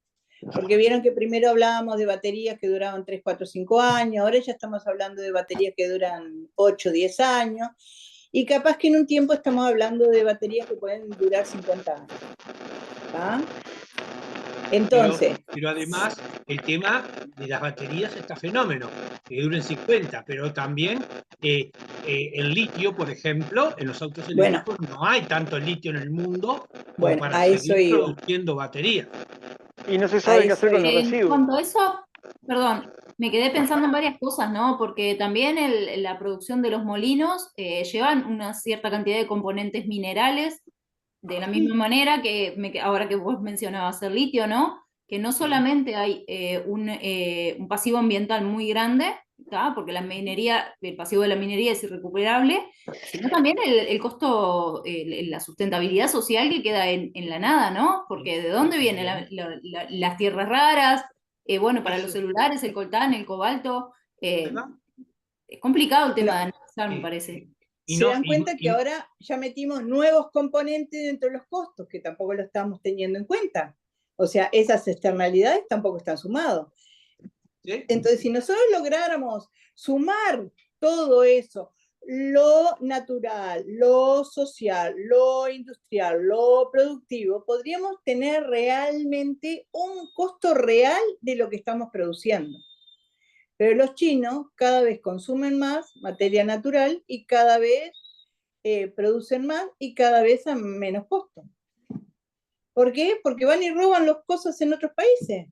Speaker 1: Porque vieron que primero hablábamos de baterías que duraban 3, 4, 5 años, ahora ya estamos hablando de baterías que duran 8, 10 años, y capaz que en un tiempo estamos hablando de baterías que pueden durar 50 años. ¿Tá? Entonces...
Speaker 2: Pero además, el tema de las baterías está fenómeno, que duren 50, pero también el litio, por ejemplo, en los autos eléctricos no hay tanto litio en el mundo como para seguir produciendo baterías.
Speaker 5: Y no se sabe qué hacer con los residuos.
Speaker 10: En cuanto a eso, perdón, me quedé pensando en varias cosas, ¿no? Porque también la producción de los molinos llevan una cierta cantidad de componentes minerales, de la misma manera que ahora que vos mencionabas el litio, ¿no? Que no solamente hay un pasivo ambiental muy grande, ¿tá? Porque el pasivo de la minería es irrecuperable, sino también el costo, la sustentabilidad social que queda en la nada, ¿no? Porque ¿de dónde vienen las tierras raras? Bueno, para los celulares, el coltán, el cobalto. Es complicado el tema de analizar, me parece.
Speaker 1: Se dan cuenta que ahora ya metimos nuevos componentes dentro de los costos, que tampoco lo estamos teniendo en cuenta. O sea, esas externalidades tampoco están sumadas. ¿Sí? Entonces, si nosotros lográramos sumar todo eso, lo natural, lo social, lo industrial, lo productivo, podríamos tener realmente un costo real de lo que estamos produciendo. Pero los chinos cada vez consumen más materia natural y cada vez producen más y cada vez a menos costo. ¿Por qué? Porque van y roban las cosas en otros países.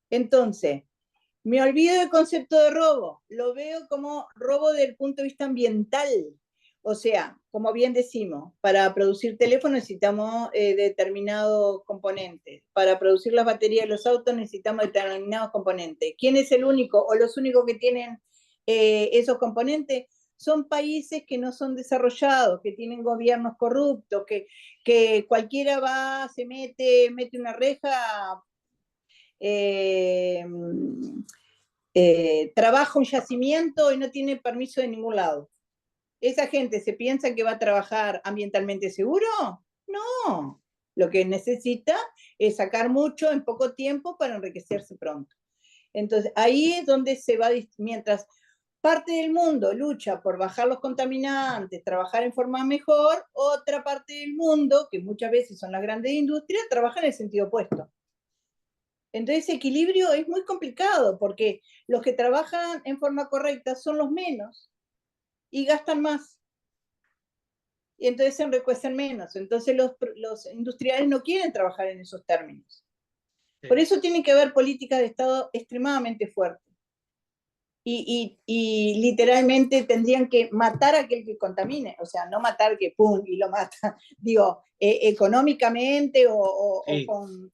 Speaker 1: Entonces, me olvido del concepto de robo, lo veo como robo desde el punto de vista ambiental. O sea, como bien decimos, para producir teléfonos necesitamos determinados componentes. Para producir las baterías de los autos necesitamos determinados componentes. ¿Quién es el único o los únicos que tienen esos componentes? Son países que no son desarrollados, que tienen gobiernos corruptos, que cualquiera va, se mete una reja, trabaja un yacimiento y no tiene permiso de ningún lado. ¿Esa gente se piensa que va a trabajar ambientalmente seguro? No. Lo que necesita es sacar mucho en poco tiempo para enriquecerse pronto. Entonces, ahí es donde se va, mientras parte del mundo lucha por bajar los contaminantes, trabajar en forma mejor, otra parte del mundo, que muchas veces son las grandes industrias, trabaja en el sentido opuesto. Entonces, ese equilibrio es muy complicado, porque los que trabajan en forma correcta son los menos, y gastan más. Y entonces se enriquecen menos. Entonces los industriales no quieren trabajar en esos términos. Sí. Por eso tiene que haber políticas de Estado extremadamente fuertes. Y literalmente tendrían que matar a aquel que contamine. O sea, no matar que pum y lo mata. Digo, económicamente o con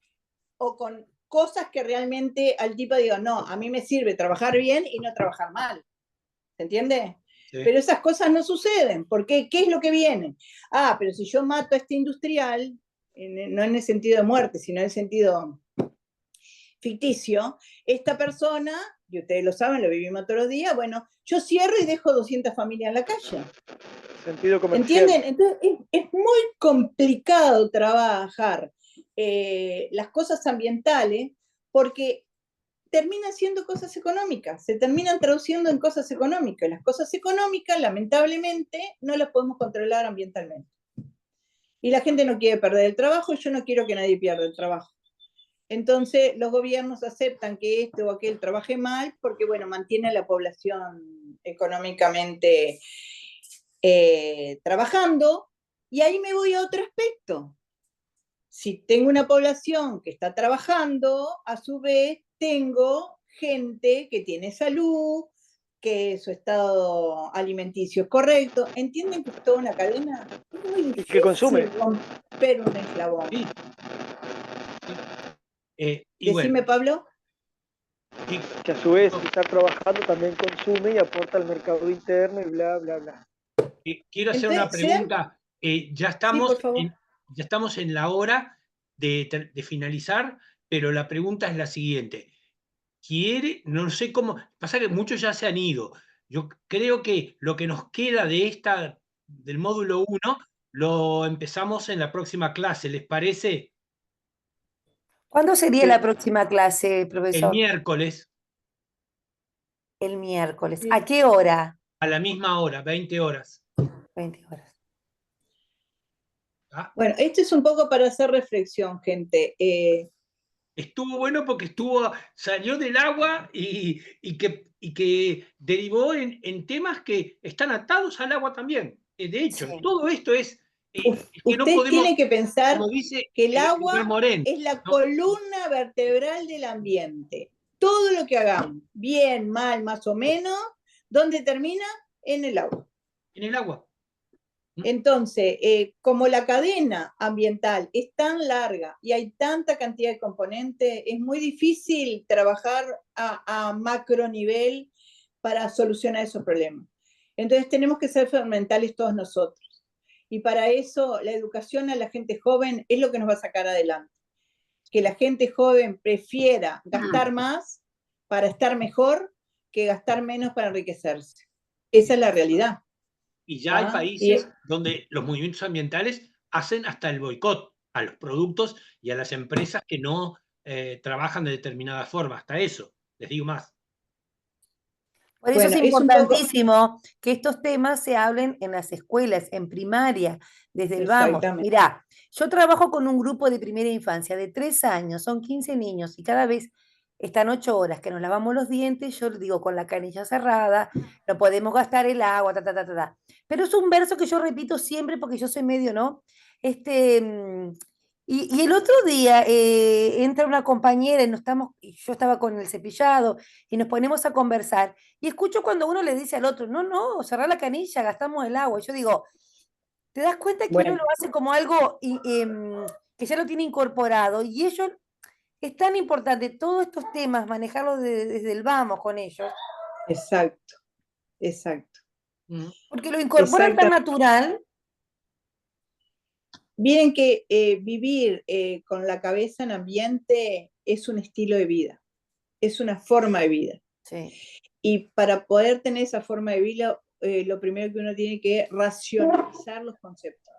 Speaker 1: o con cosas que realmente al tipo digo, no, a mí me sirve trabajar bien y no trabajar mal. ¿Se entiende?
Speaker 2: Sí.
Speaker 1: Pero esas cosas no suceden. ¿Por qué? ¿Qué es lo que viene? Ah, pero si yo mato a este industrial, no en el sentido de muerte, sino en el sentido ficticio, esta persona, y ustedes lo saben, lo vivimos todos los días, bueno, yo cierro y dejo 200 familias en la calle.
Speaker 5: Sentido comercial.
Speaker 1: ¿Entienden? Entonces es muy complicado trabajar las cosas ambientales porque terminan siendo cosas económicas, se terminan traduciendo en cosas económicas. Las cosas económicas, lamentablemente, no las podemos controlar ambientalmente. Y la gente no quiere perder el trabajo, yo no quiero que nadie pierda el trabajo. Entonces, los gobiernos aceptan que este o aquel trabaje mal porque, bueno, mantiene a la población económicamente trabajando. Y ahí me voy a otro aspecto. Si tengo una población que está trabajando, a su vez tengo gente que tiene salud, que su estado alimenticio es correcto. ¿Entienden que es toda una cadena? Es muy difícil
Speaker 5: Y que consume.
Speaker 1: romper un eslabón.
Speaker 2: Sí. Y
Speaker 1: Decime,
Speaker 2: bueno,
Speaker 1: Pablo.
Speaker 5: Que a su vez, estar trabajando también consume y aporta al mercado interno y bla, bla, bla.
Speaker 2: quiero hacer una
Speaker 1: Entonces,
Speaker 2: pregunta. Ya estamos,
Speaker 1: por favor.
Speaker 2: ya estamos en la hora de finalizar, pero la pregunta es la siguiente. No sé cómo, pasa que muchos ya se han ido. Yo creo que lo que nos queda del módulo 1 lo empezamos en la próxima clase, ¿les parece?
Speaker 6: ¿Cuándo sería la próxima clase,
Speaker 2: El
Speaker 6: profesor?
Speaker 2: miércoles,
Speaker 6: El miércoles. ¿A qué hora?
Speaker 2: a la misma hora, 20 horas.
Speaker 6: 20 horas.
Speaker 1: Bueno, esto es un poco para hacer reflexión, gente.
Speaker 2: Estuvo bueno porque salió del agua y que derivó en temas que están atados al agua también. De hecho, todo esto es que no
Speaker 1: Ustedes
Speaker 2: podemos,
Speaker 1: tienen que pensar
Speaker 2: como dice
Speaker 1: que el agua
Speaker 2: Morén,
Speaker 1: es la columna vertebral del ambiente. Todo lo que hagamos, bien, mal, más o menos, ¿dónde termina? En el agua.
Speaker 2: En el agua.
Speaker 1: Entonces, como la cadena ambiental es tan larga y hay tanta cantidad de componentes, es muy difícil trabajar a macro nivel para solucionar esos problemas. Entonces, tenemos que ser fundamentales todos nosotros. Y para eso, la educación a la gente joven es lo que nos va a sacar adelante. Que la gente joven prefiera gastar más para estar mejor que gastar menos para enriquecerse. Esa es la realidad.
Speaker 2: Y ya hay países donde los movimientos ambientales hacen hasta el boicot a los productos y a las empresas que no trabajan de determinada forma. Hasta eso, les digo más.
Speaker 6: Por eso es importantísimo que estos temas se hablen en las escuelas, en primaria, desde el vamos. Mirá, yo trabajo con un grupo de primera infancia de 3 años, son 15 niños y cada vez están 8 horas que nos lavamos los dientes, yo digo con la canilla cerrada, no podemos gastar el agua, Pero es un verso que yo repito siempre porque yo soy medio, ¿no? Y el otro día entra una compañera y yo estaba con el cepillado y nos ponemos a conversar y escucho cuando uno le dice al otro, no, cerrá la canilla, gastamos el agua. Y yo digo, ¿te das cuenta que uno lo hace como algo que ya lo tiene incorporado? Y ellos, es tan importante todos estos temas, manejarlos desde el vamos con ellos.
Speaker 1: Exacto.
Speaker 6: Porque lo incorporan tan natural.
Speaker 1: Miren que vivir con la cabeza en ambiente es un estilo de vida, es una forma de vida.
Speaker 6: Sí.
Speaker 1: Y para poder tener esa forma de vida, lo primero que uno tiene que racionalizar los conceptos.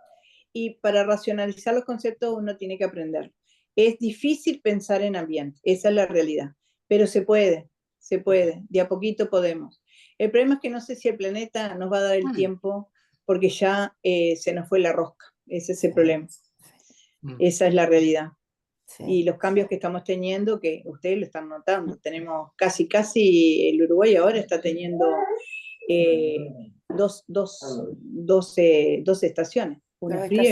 Speaker 1: Y para racionalizar los conceptos uno tiene que aprender. Es difícil pensar en ambiente, esa es la realidad, pero se puede, de a poquito podemos. El problema es que no sé si el planeta nos va a dar el tiempo porque ya se nos fue la rosca. Ese es el problema. Esa es la realidad. Sí. Y los cambios que estamos teniendo, que ustedes lo están notando, tenemos casi, el Uruguay ahora está teniendo dos estaciones. Una fría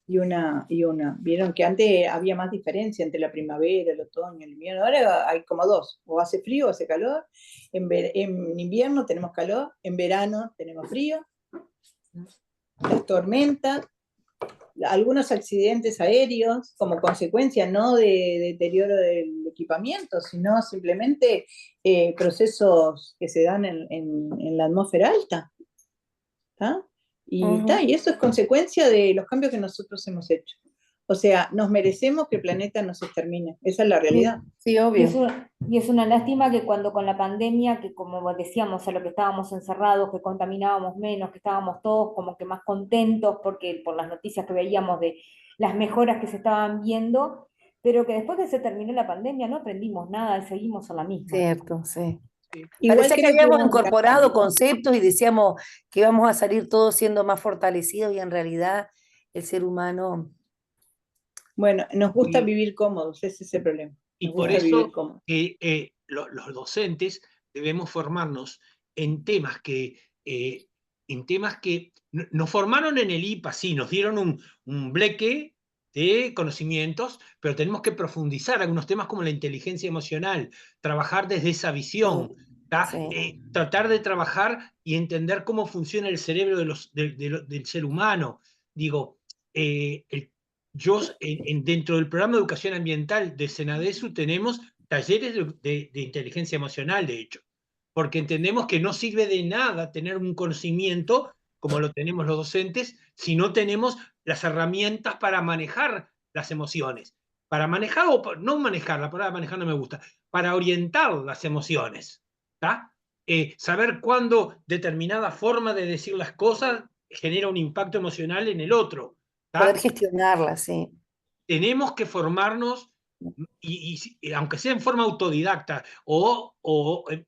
Speaker 1: y una Vieron que antes había más diferencia entre la primavera, el otoño, el invierno. Ahora hay como dos. O hace frío o hace calor. En invierno tenemos calor. En verano tenemos frío. Las tormentas. algunos accidentes aéreos como consecuencia no de deterioro del equipamiento, sino simplemente procesos que se dan en la atmósfera alta. ¿Tá? Y eso es consecuencia de los cambios que nosotros hemos hecho. O sea, nos merecemos que el planeta no se extermine. Esa es la realidad.
Speaker 6: Sí,
Speaker 17: Y
Speaker 6: obvio.
Speaker 17: es una lástima que cuando con la pandemia, que como decíamos, a lo que estábamos encerrados, que contaminábamos menos, que estábamos todos como que más contentos porque por las noticias que veíamos de las mejoras que se estaban viendo, pero que después que se terminó la pandemia no aprendimos nada y seguimos a la misma.
Speaker 6: Cierto, sí.
Speaker 1: Igual
Speaker 6: Parecía que
Speaker 1: creo que
Speaker 6: habíamos
Speaker 1: hubo un
Speaker 6: incorporado
Speaker 1: cambio, ¿no?
Speaker 6: conceptos y decíamos que íbamos a salir todos siendo más fortalecidos y en realidad el ser humano...
Speaker 1: Bueno, nos gusta
Speaker 2: Y,
Speaker 1: vivir cómodos, ese es el problema.
Speaker 2: y
Speaker 1: Nos
Speaker 2: por
Speaker 1: gusta vivir
Speaker 2: eso
Speaker 1: cómodos.
Speaker 2: los docentes debemos formarnos en temas que nos formaron en el IPA, sí, nos dieron un bleque de conocimientos, pero tenemos que profundizar algunos temas como la inteligencia emocional, trabajar desde esa visión, tratar de trabajar y entender cómo funciona el cerebro del ser humano. Digo, dentro del programa de educación ambiental de Senadesu tenemos talleres de inteligencia emocional, de hecho, porque entendemos que no sirve de nada tener un conocimiento como lo tenemos los docentes si no tenemos las herramientas para manejar las emociones. Para manejar, o no manejar, la palabra manejar no me gusta, para orientar las emociones. Saber cuándo determinada forma de decir las cosas genera un impacto emocional en el otro.
Speaker 6: Poder gestionarla, sí.
Speaker 2: Tenemos que formarnos, y aunque sea en forma autodidacta, o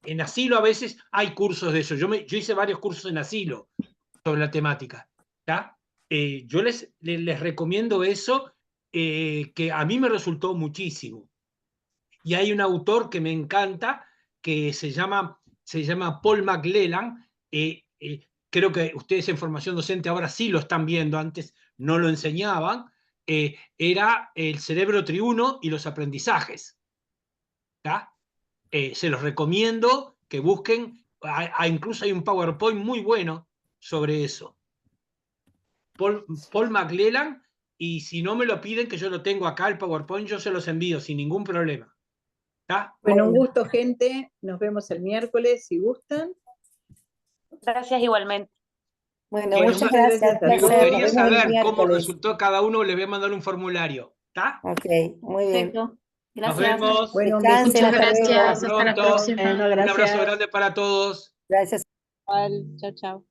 Speaker 2: en asilo a veces hay cursos de eso. Yo hice varios cursos en asilo sobre la temática. Yo les recomiendo eso, que a mí me resultó muchísimo. Y hay un autor que me encanta, que se llama Paul McClelland. Creo que ustedes en formación docente ahora sí lo están viendo, antes no lo enseñaban. Era El cerebro triuno y los aprendizajes. Se los recomiendo que busquen, incluso hay un PowerPoint muy bueno sobre eso. Paul McClelland, y si no me lo piden, que yo lo tengo acá, el PowerPoint, yo se los envío sin ningún problema.
Speaker 1: Bueno, un gusto, gente. Nos vemos el miércoles, si gustan.
Speaker 15: Gracias igualmente.
Speaker 6: Bueno,
Speaker 1: Muchas
Speaker 6: gracias.
Speaker 2: Me gustaría saber cómo
Speaker 6: miércoles.
Speaker 2: resultó cada uno, les voy a mandar un formulario. ¿Está?
Speaker 6: Ok, muy bien.
Speaker 10: Perfecto.
Speaker 2: Nos
Speaker 10: Gracias.
Speaker 2: vemos.
Speaker 1: Bueno, un
Speaker 6: Descansen,
Speaker 1: besito.
Speaker 6: hasta luego.
Speaker 15: Gracias, hasta la
Speaker 2: Pronto.
Speaker 15: próxima.
Speaker 1: Bueno,
Speaker 2: Un abrazo
Speaker 1: gracias.
Speaker 2: grande para todos.
Speaker 6: Gracias.
Speaker 14: Chao, chao.